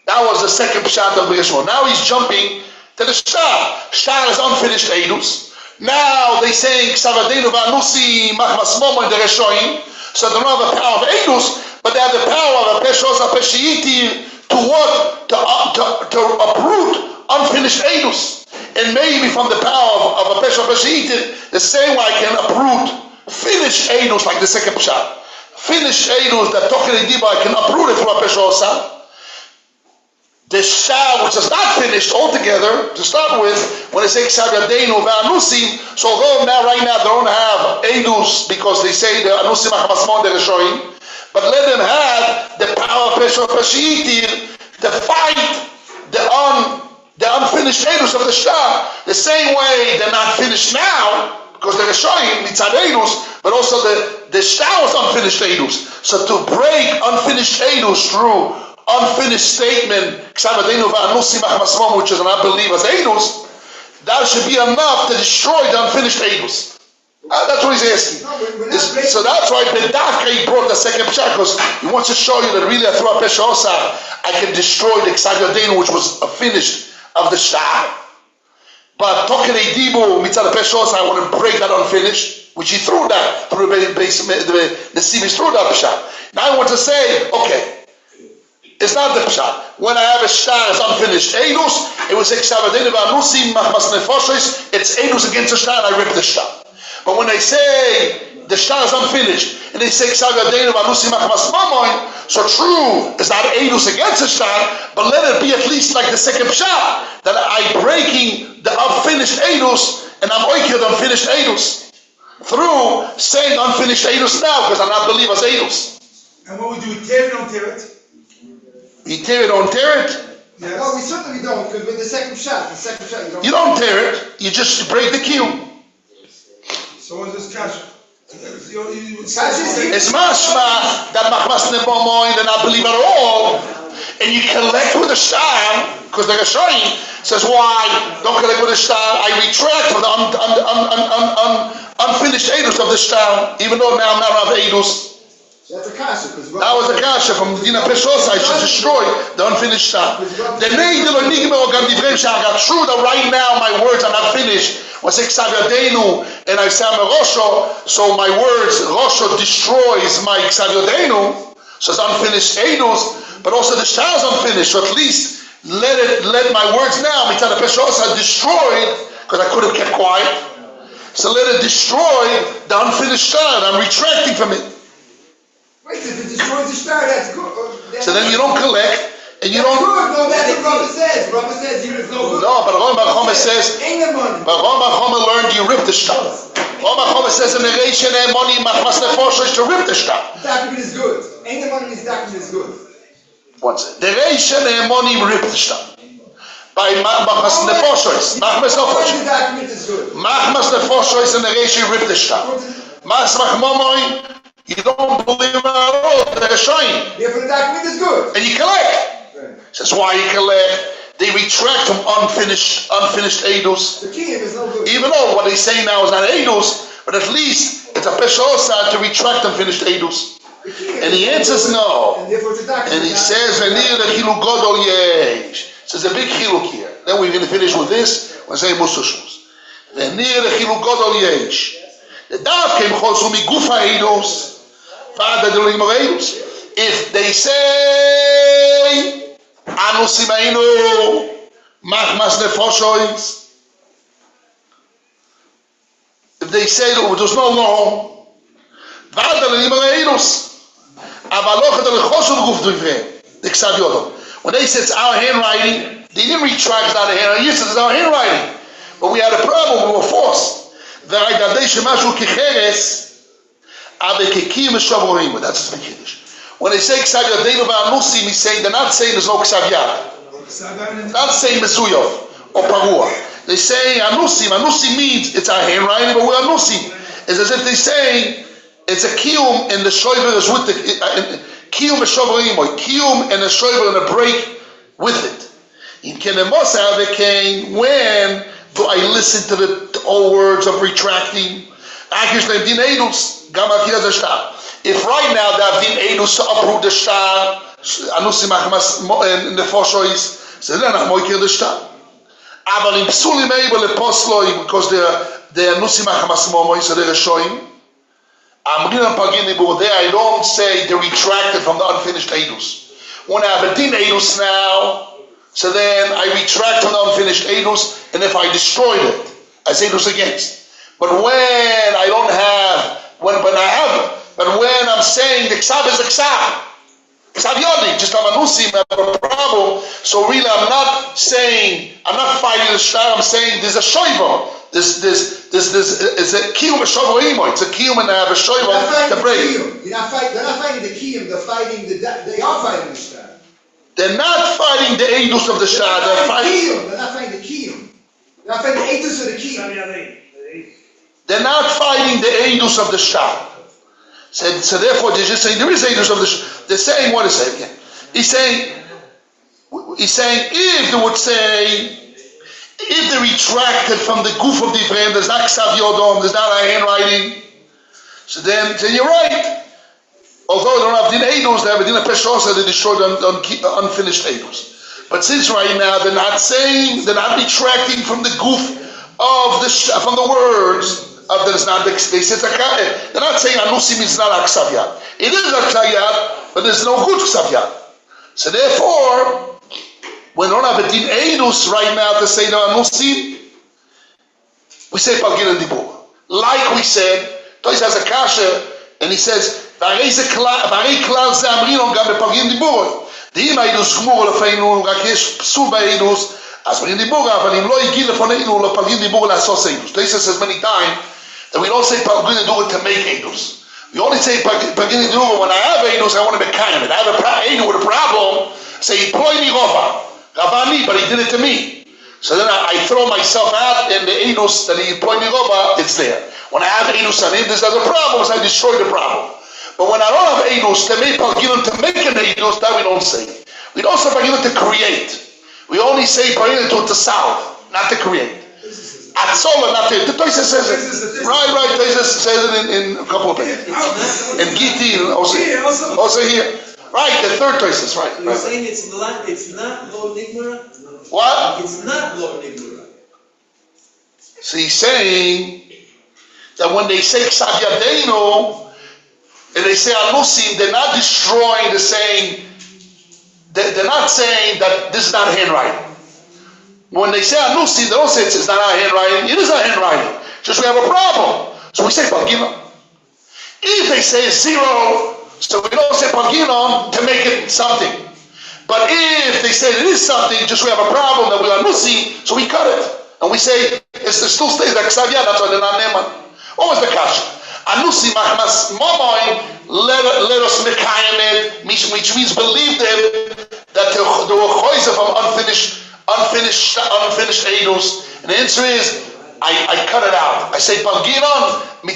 That was the second pshat of Birkas Shmuel. Now he's jumping to the shtar. Shtar is unfinished edus. Now they saying K'sav Yadeinu v'anusi machmas momoy the reshoim. So they don't have the power of edus, but they have the power of a peshos a peshiitir to what? To uproot unfinished edus. And maybe from the power of a peshos a peshiitir, the same way I can uproot finished edus like the second pshat. Finished edus that Tochen Eidimo I can uproot it through a peshosa. The shtar, which is not finished altogether, to start with, when they say K'sav Yadeinu ve'anusim, so although now, right now, they don't have edus because they say the anusim machmas momoy they're showing, but let them have the power of Pesha Peshiitir to fight the unfinished edus of the shtar. The same way they're not finished now, because they're showing mitzad edus, but also the shtar was unfinished edus. So to break unfinished edus through unfinished statement, which is an unbeliever's edus, that should be enough to destroy the unfinished edus. That's what he's asking. So that's why Bedavka he brought the second pshat, because he wants to show you that really through a pesha osa, I can destroy the K'sav Yadeinu, which was finished of the shtar. But Tochen Eidimo mitzad pesha osa, I want to break that unfinished, which he threw that through the Nesimis threw that pshat. Now I want to say, okay. It's not the pshat. When I have a shtar as unfinished edus, it was K'sav Yadeinu v'anusim machmas nefoshes. It's edus against the shtar, and I rip the shtar. But when they say the shtar is unfinished, and they say K'sav Yadeinu v'anusim machmas momoy, so true, it's not edus against the shtar, but let it be at least like the second pshat, that I'm breaking the unfinished edus, and I'm oiked unfinished edus through saying unfinished edus now, because I'm not believers edus. And what we do, tear it, don't tear it? You tear it, don't tear it? Yes. Well, we certainly don't, because with the second shot, you don't tear it, you just break the kiyum. So what's this kasha? It's mashma that machmas momoy they're not believe at all, and you collect with a shtar, because they're showing, says why, don't collect with a shtar, I retract from the unfinished edus of the shtar, even though now I'm not of edus. That's a kasha. That was a kasha from Dina Peshosa. I should destroy the unfinished shtar. The true that right now my words are not finished. When I say Ksav Yadeinu and I say I'm a Rosho, so my words, Rosho destroys my Ksav Yadeinu, so it's unfinished edus, but also the shtar is unfinished, so at least let my words now, Mitzad Peshosa, destroyed, because I could have kept quiet. So let it destroy the unfinished shtar, I'm retracting from it. Wait, if it destroys the shtar, that's good. So then you don't collect, and you don't... Good. No, that's what Rambam says. Rambam says it's no good. No, but Rambam Bar Choma says... But Rambam Bar Choma learned you rip the shtar. Rambam Bar Choma says in the Reisha money machmas nefoshes to rip the shtar. Document is good. Ain't the money, this document is good. One second. The Reisha money rip the shtar. By machmas nefoshes. Machmas nefoshes. The document is good. Machmas nefoshes and the Reisha rip the shtar. Mas machmomoy... You don't believe it at all. They're showing. Therefore, the document is good. And you collect. Right. That's why you collect. They retract from unfinished edus. The kiyum is no good. Even though what they say now is not edus, but at least it's a peshosa to retract unfinished edus. And he answers no. And he says, "Venir the chiluk godol yesh." So there's a big chiluk here. Then we're going to finish with this. We're saying musushus. Venir the chiluk godol yesh. The dav came chosu migufa edus. If they say Anu Simainu Machmas Nefoshois, if they say that there's no law, when they say it's our handwriting, they didn't retract it's our handwriting. Yes, it's our handwriting, but we had a problem. We were forced. That's the Kiddush. When they say Ksav Yadeinu v'Anusim, he's saying they're not saying there's no Ksav Yad. Not saying Mesuyov or Parua. They say Anusim. Anusim means it's our handwriting, but we're Anusim. It's as if they're saying it's a Kiyum and the Shoiver is with the Kiyum and Shoverim, Kiyum and a Shoiver and a break with it. In Kenemosa became when do I listen to the old words of retracting? If right now they have din edus to uproot the shtar, anusim machmas nefoshois, so then I'm moiker the shtar. Aval im psulim able leposloi because they're anusim machmas momois, so they're showing. Amrinam pagin ibur there. I don't say they retracted from the unfinished edus. When I have a din edus now, so then I retract from the unfinished edus, and if I destroyed it, I say edus against. But when I don't have, but when I'm saying the ksav is the ksav yodi, just I'm anusim, I have a problem. So really, I'm not fighting the shtar. I'm saying there's a shoiva. This is a kiyum a shoiva. It's a kiyum and I have a shoiva to break. They're not fighting the kiyum. They are fighting the shtar. They're not fighting the edus of the shtar. They're fighting the kiyum. They're not fighting the edus of the kiyum. They're not fighting the edus of the shtar. So therefore, they're just saying there is edus of the shtar. They're saying what is it again? He's saying if they would say if they retracted from the goof of the frame, there's not ksav yodom, there's not a handwriting. So then you're right. Although they don't have din edus, they have a din peshosa. They destroyed unfinished edus. But since right now they're not retracting from the goof of from the words. They're not saying anusim is not a ksav yad. It is a ksav yad, but there's no good ksav yad. So therefore, when we don't have a din edus right now to say no anusim, we say palgin and dibur. Like we said, Toys has a kasha, and he says, "Varei klal ze amrinon gam bepalgin dibur." Deim edus gmur lefeinu rak yesh psul beedus. As palgin dibur, but im lo igi lefoneinu lepalgin dibur la'asos edus. Toys says many times that we don't say palgin dibur to make edus. We only say palgin dibur when I have edus, I want to be kind of it. I have a edus with a problem. Say ploi ni rova, Rabani, but he did it to me. So then I throw myself out, and the edus that he ploi ni rova, it's there. When I have edus on him, there's a problem, so I destroy the problem. But when I don't have edus, to make palgin to make an edus, that we don't say. We don't say palgin to create. We only say palgin to solve, not to create. Atzola, not the Toysa says it. Right, Toysa says it in a couple of places. In Giti, also here. Right, the third Toysa, right. You're saying it's not Lo Nigmara? What? It's not Lo Nigmara. So he's saying that when they say Ksav Yadeinu, and they say Anusim, they're not destroying, they're not saying that this is not handwriting. When they say Anusim, they don't say it's not our handwriting. It is our handwriting. Just we have a problem. So we say Pagino. If they say zero, so we don't say Pagino to make it something. But if they say it is something, just we have a problem that we are Anusim, so we cut it. And we say, it still stays like Ksav Yad, that's why they're not Neman. What was the kasha? Anusim Machmas Momoin, let us mekayem it, which means believe them that there were choice of unfinished edus. And the answer is, I cut it out. I say Palginon, when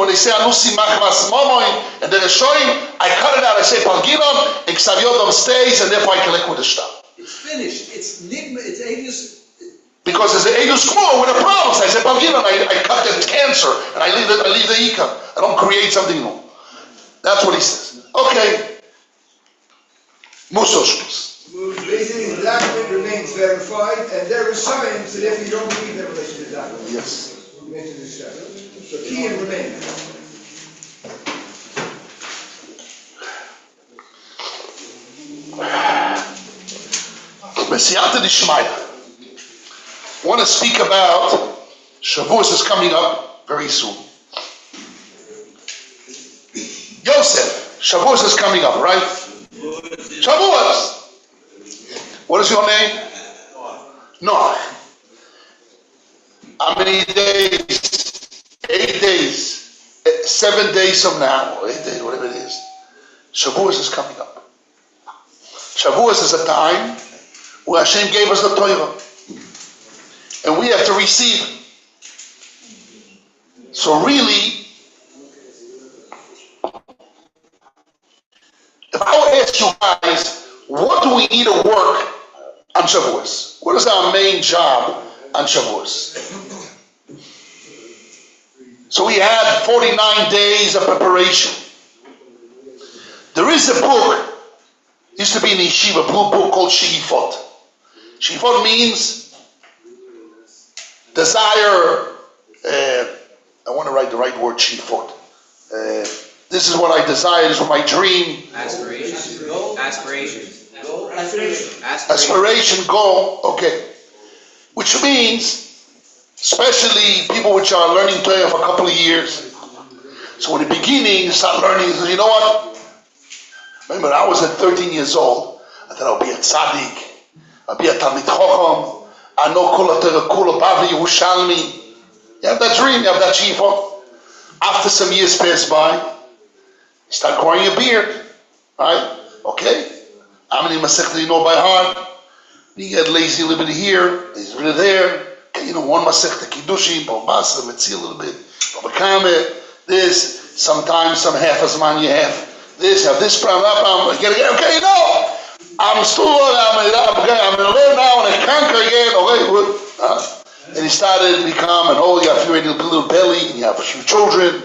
they say Anusim Machmas Momoin, and they're showing, I cut it out. I say Palginon, and Ksav Yodom stays, and therefore I collect with the shtab. It's finished. It's Nigma. It's edus. Because there's an edus kmo with a problem. So I say Palginon, I cut the cancer, and I leave the ikar. I don't create something new. That's what he says. Okay. Musoshkus. Basically, the document remains verified, and there is signs that if you don't believe in relation to the document. Yes. You mentioned this stuff. So key and remain. B'siyata d'shmaya. I want to speak about Shavuos is coming up very soon. Yosef, Shavuos is coming up, right? Shavuos. What is your name? Noah. How many days? 8 days. 7 days from now, or 8 days, whatever it is. Shavuos is coming up. Shavuos is a time where Hashem gave us the Torah. And we have to receive it. So really, if I would ask you guys, what do we need to work on Shavuos? What is our main job on Shavuos? So we had 49 days of preparation. There is a book, used to be in Yeshiva, a blue book called Sheifot. Sheifot means desire, I want to write the right word, Sheifot. This is what I desire, this is what my dream. Aspiration, goal, okay. Which means, especially people which are learning Torah for a couple of years. So in the beginning, you start learning, you say, you know what? Remember, I was at 13 years old. I thought I'll be a tzaddik. I'll be a Talmid Chacham. I know Kula Torah, Kula Bavli, Yerushalmi. You have that dream, you have that Sheifot. After some years pass by, you start growing a beard, right? Okay. How many Masechta you know by heart? You get lazy a little bit here, lazy a little bit there. Okay, you know, one Masechta Kiddushin, Bombasa, Metzi a little bit, Babakame, this, sometimes some half as man you have. This, have this problem, okay, no. I'm still, I'm going to learn now and I conquer again. Okay, good. And he started to become an old, you have a little belly, and you have a few children,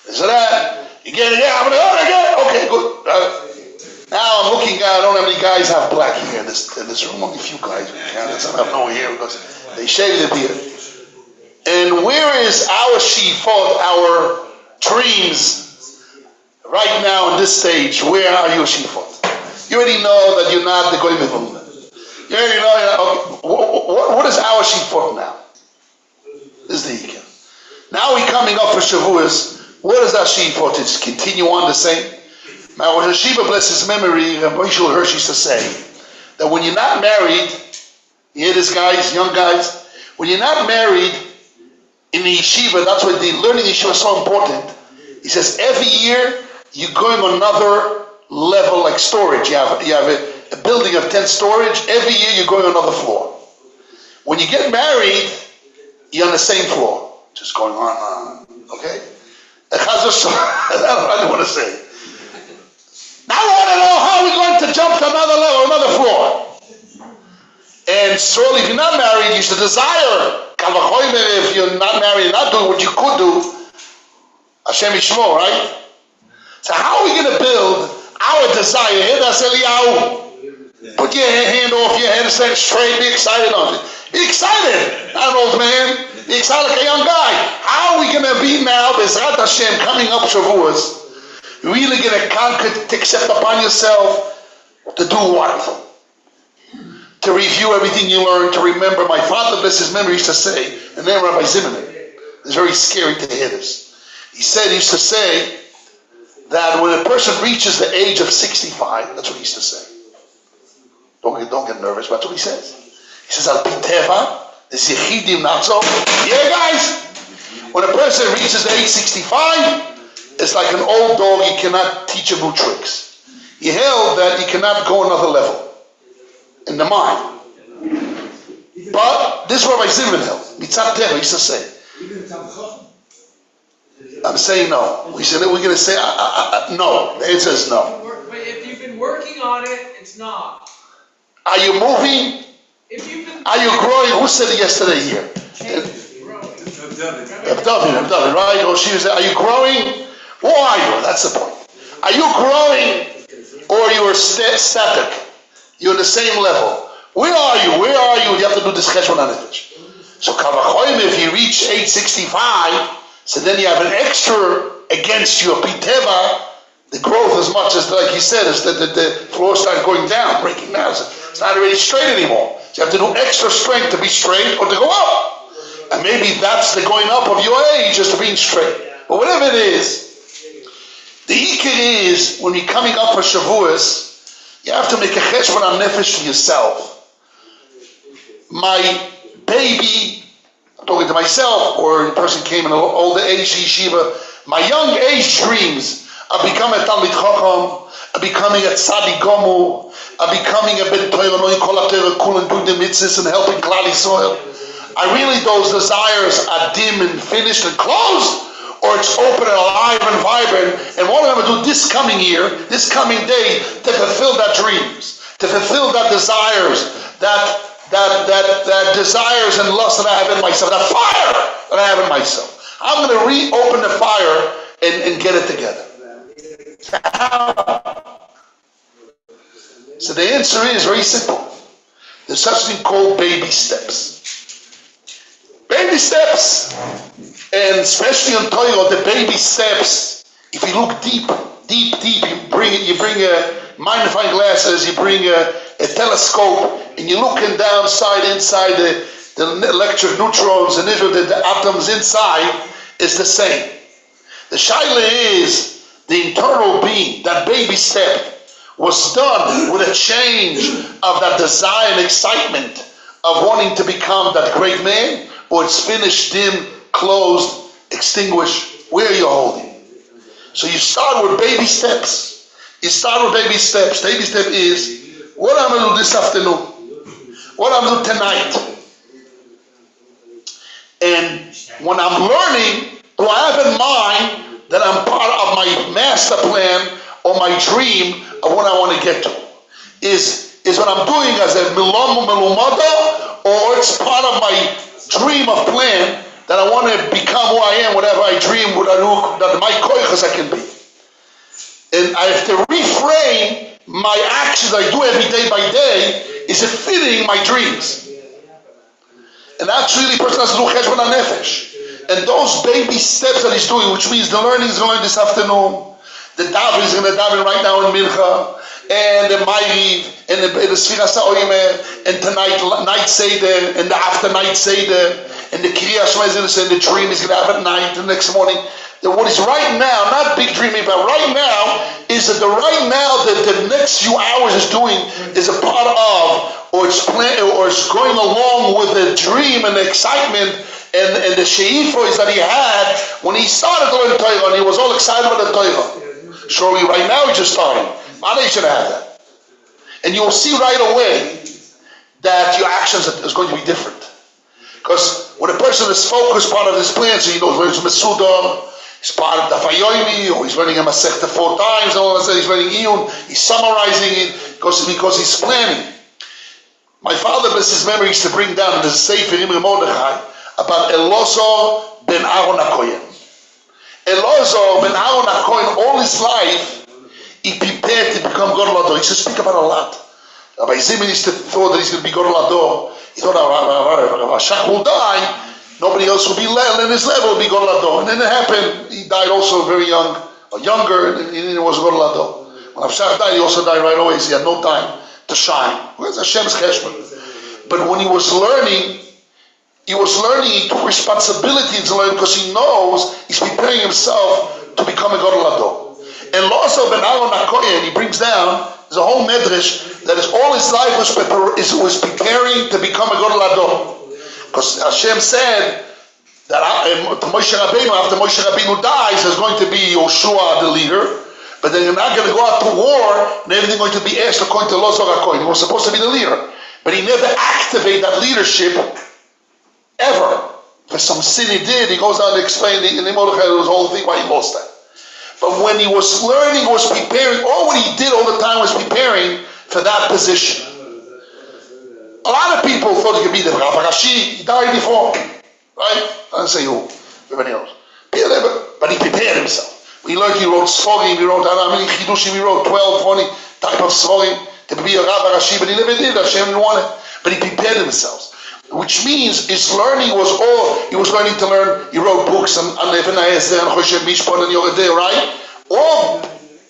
this and that. Again, I'm going to learn again. Okay, good. Now I'm looking at, I don't know how many guys have black hair in this room. Only a few guys. Some have no hair because they shave their beard. And where is our Sheifot, our dreams, right now in this stage? Where are your Sheifot? You already know that you're not the Goyim Evilna. You already know, okay, what is our Sheifot now? This is the Ikar. Now we're coming up for Shavuos. What is our Sheifot? To continue on the same? Now, Rosh Hashiva, bless his memory, Moshe Hirsch used to say that when you're not married, you hear this, guys, young guys, when you're not married in the yeshiva, that's why the learning yeshiva is so important. He says every year you're going another level, like storage. You have a building of 10 storage. Every year you're going another floor. When you get married, you're on the same floor, just going on. Okay? I don't want to say. Now I want to know how we're going to jump to another level, another floor. And surely if you're not married, you should desire If you're not married and not doing what you could do, Hashem Yishmor, right? So how are we going to build our desire? Put your hand off your head and stand straight, be excited on it. Be excited, not an old man. Be excited like a young guy. How are we going to be now, Bezrat Hashem, coming up Shavuos? Really going to conquer, to accept upon yourself to do what? To review everything you learned, to remember. My father, bless his memory, used to say, and then Rabbi Zimmerman, it's very scary to hear this. He used to say that when a person reaches the age of 65, that's what he used to say. Don't get nervous, that's what he says. He says, Al Piteva, this Yechidim, not so. Yeah, guys, when a person reaches the age 65, it's like an old dog, you cannot teach him new tricks. He held that he cannot go another level in the mind. But this is what Rabbi Zimmerman held. Mitzat Teva, he used to say. I'm saying no. We said we're going to say no. The answer is no. But if you've been working on it, it's not. Are you moving? Are you growing? Who said it yesterday here? David, right? Or she was. Are you growing? Who are you? That's the point. Are you growing, or you are static? You're on the same level. Where are you? Where are you? You have to do this cheshbon hanefesh. So kavachoyim, if you reach age 65, so then you have an extra against your piteva. The growth, as much as, like he said, is that the floor started going down, breaking down. So it's not really straight anymore. So you have to do extra strength to be straight or to go up. And maybe that's the going up of your age, is to being straight. But whatever it is, the ikar is, when you're coming up for Shavuos, you have to make a cheshbon hanefesh for yourself. My baby, I'm talking to myself, or a person came in an older age, yeshiva, my young age dreams are becoming a Talmid Chacham, are becoming a Tzadik Gomur, are becoming a Ben Torah, knowing Kol HaTorah Kul and doing the mitzvahs and helping Klal Yisrael. Are really those desires are dim and finished and closed? Or it's open and alive and vibrant, and what am I going to do this coming year, this coming day, to fulfill that dreams, to fulfill that desires, that desires and lust that I have in myself, that fire that I have in myself. I'm going to reopen the fire and get it together. So the answer is very simple. There's such a thing called baby steps. Baby steps. And especially on Torah, the baby steps, if you look deep, you bring a magnifying glasses, you bring a telescope, and you're looking down inside the electric neutrons and the atoms inside is the same. The shaila is the internal being, that baby step, was done with a change of that desire and excitement of wanting to become that great man, or it's finished, dim, closed, extinguished. Where are you holding? So you start with baby steps. Baby step is, what I'm going to do this afternoon? What I'm going to do tonight? And when I'm learning, do I have in mind that I'm part of my master plan or my dream of what I want to get to? Is what I'm doing as a melumada, or it's part of my dream of plan that I want to become who I am, whatever I dream, that my koichas I can be. And I have to reframe my actions I do every day by day. Is it fitting my dreams? And that's really the person has to do cheshbon hanefesh. And those baby steps that he's doing, which means the learning is going to learn this afternoon, the daven is going to daven right now in Mincha, and the Ma'ariv, and the Sfiras HaOimer, and tonight night Seder, and the after night Seder, and the Kriya Shema is going to say, the dream is going to have at night, the next morning. What is right now, not big dreaming, but right now, is that the next few hours is doing is a part of, or it's going along with the dream and the excitement and the sheifah that he had when he started learning Torah, and he was all excited about the Torah. Surely right now he's just starting. Why should have that? And you will see right away that your actions is going to be different. Because when a person is focused, part of his plan, so he knows where he's Mesudar, he's part of the Fayoimi, or he's learning a Masechta 4 times, and all of a sudden he's learning Iyun, he's summarizing it because he's planning. My father, bless his memory, used to bring down in the Sefer Imre Mordechai about Elazar ben Aaron HaKohen. Elazar ben Aaron HaKohen, all his life, he prepared to become Gadol Hador. He used to speak about it a lot. Rabbi Zimon used to thought that he's going to be Gadol Hador. He thought Rashach will die, nobody else will be in his level, will be Gadol Hador. And then it happened, he died also very young, or younger, and he was Gadol Hador. When Rashach died, he also died right away, so he had no time to shine. Where's Hashem's cheshbon? But when he took responsibility to learn because he knows he's preparing himself to become a Gadol Hador. And Elazar ben Aaron HaKohen, he brings down, there's a whole medrash that is all his life was preparing to become a Gadol Hador. Because Hashem said that Moshe Rabbeinu, after Moshe Rabbeinu dies, there's going to be Yoshua the leader, but then you're not going to go out to war and everything going to be asked according to Elazar HaKohen. He was supposed to be the leader, but he never activated that leadership ever. For some sin he did, he goes on to explain in the whole thing why he lost that. But when he was learning, he was preparing, all what he did all the time was preparing for that position. A lot of people thought he could be the Rabbi Rashi, he died before, right? I don't say who, everybody else. But he prepared himself. We learned he wrote Sforim, he wrote, how many Chidushim he wrote, 12, 20 type of Sforim to be a Rabbi Rashi, but he never did, Hashem didn't want it. But he prepared himself. Which means his learning was all, he was learning to learn, he wrote books on Even HaEsder, and Choshen Mishpon, and Yoredeh, right? All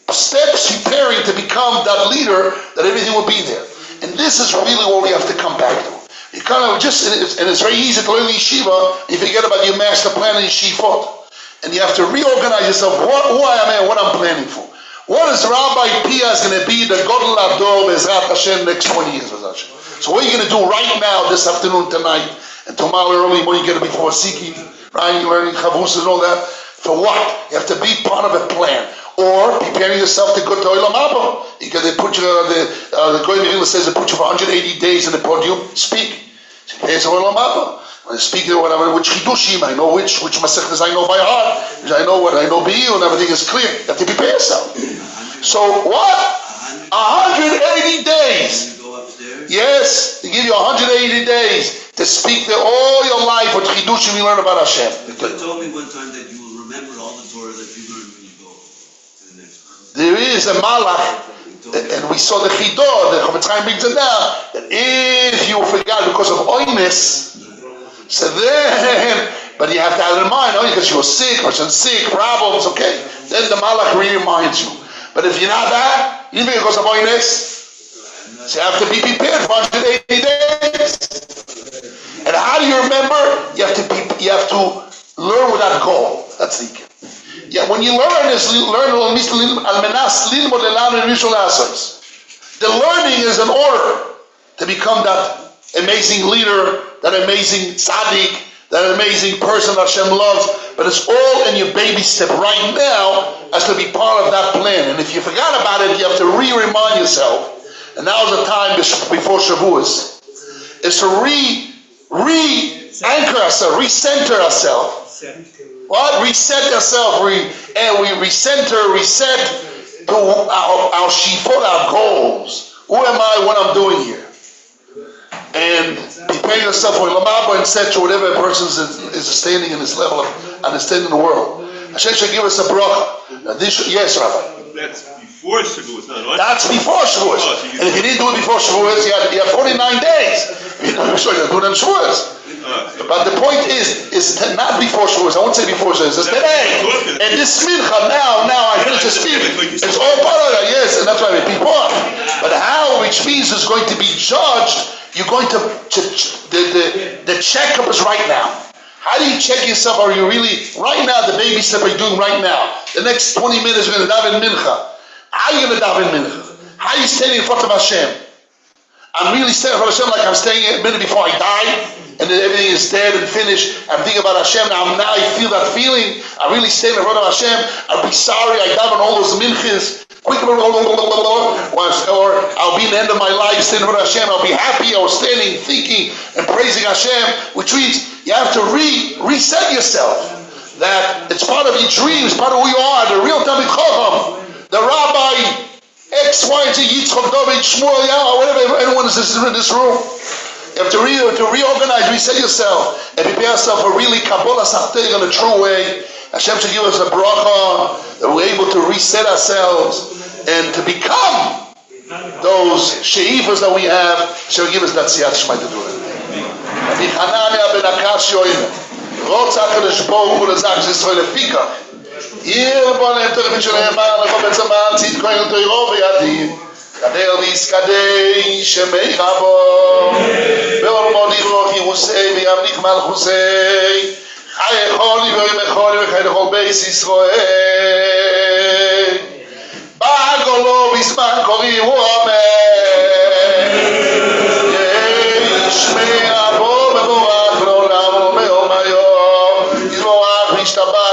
steps preparing to become that leader, that everything will be there. And this is really what we have to come back to. You kind of just, and it's very easy to learn in yeshiva, you forget about your master plan in yeshivot. And you have to reorganize yourself, who I am and what I'm planning for. What is Rabbi Pia is going to be the Gadol Hador Be'ezrat Hashem next 20 years? So what are you going to do right now, this afternoon, tonight, and tomorrow early morning, you get to be before Siki, right? You're learning Chavus and all that. For what? You have to be part of a plan. Or preparing yourself to go to Olam Haba. Because they put you, the Goy Mevila says they put you for 180 days in the podium, speak. So you prepare for Olam Haba. When I speak, which Chidushim, I know which Masechtas I know by heart, which I know what I know Be'il, and everything is clear. You have to prepare yourself. So what? 180 days. Yes, they give you 180 days to speak there all your life what Chidushim you learn about Hashem. But you told me one time that you will remember all the Torah that you learned when you go to the next one. There is a malach, and we saw the Chidah, the Chofetz Chaim brings it down, that if you forgot because of oiness, so then, but you have to have it in mind, only because you were sick, person's sick, problems, okay? Then the malach reminds you. But if you're not that, even because of oiness, so you have to be prepared for 180 days. And how do you remember? You have to learn with that goal. That's the key. Yeah, when you learn is the learning is an order to become that amazing leader, that amazing tzaddik, that amazing person that Hashem loves. But it's all in your baby step right now as to be part of that plan. And if you forgot about it, you have to remind yourself. And now's the time before Shavuos is to re-anchor ourselves, recenter ourselves. What? Reset ourselves. And we reset to our shifot, our goals. Who am I? What I'm doing here? And prepare yourself for Olam Haba and set to whatever a person is standing in this level of understanding the world. Hashem should give us a bracha. Yes, Rabbi. That's before Shavuos, not on. That's before Shavuos. And if you didn't do it before Shavuos, you have 49 days. So you do it on Shavuos. But the point is not before Shavuos. I won't say before Shavuos. It's today. And this mincha, now I finish the speech. It's all part of that, yes, and that's why we before. But how, which means it's going to be judged, you're going to the checkup is right now. How do you check yourself? Are you really, right now, the baby step are you doing right now? The next 20 minutes you're going to daven mincha. How are you going to daven mincha? How are you standing in front of Hashem? I'm really standing in front of Hashem like I'm staying a minute before I die, and then everything is dead and finished. I'm thinking about Hashem. Now I feel that feeling. I really stand in front of Hashem. I'll be sorry. I daven all those minchas. Quick, or I'll be in the end of my life standing in front of Hashem. I'll be happy. I was standing, thinking, and praising Hashem, which means you have to reset yourself. That it's part of your dreams, part of who you are, the real Talmid Chacham, the Rabbi X, Y, and Z, Yitzchak, David, Shmuel, Yah, whatever anyone is in this room. You have to reorganize, reset yourself, and prepare yourself for really Kabbalah Sachteg in a true way. Hashem should give us a bracha that we're able to reset ourselves and to become those sheifas that we have. Hashem will give us that siyat shmai to do it. Rabbi Hanania ben Akash yoime. Rotz HaKadosh Baruch Hu lezak Yisrael lefikach. Yir bonem terefin sheleimar lecho betzaman tzid kohen toiro v'yadim. Kader v'yiskadei shemei rabo. Be'olmo nivroch Yirusei v'yamlik malchusei. חי יכול יבוא חי לכל בייס ישראל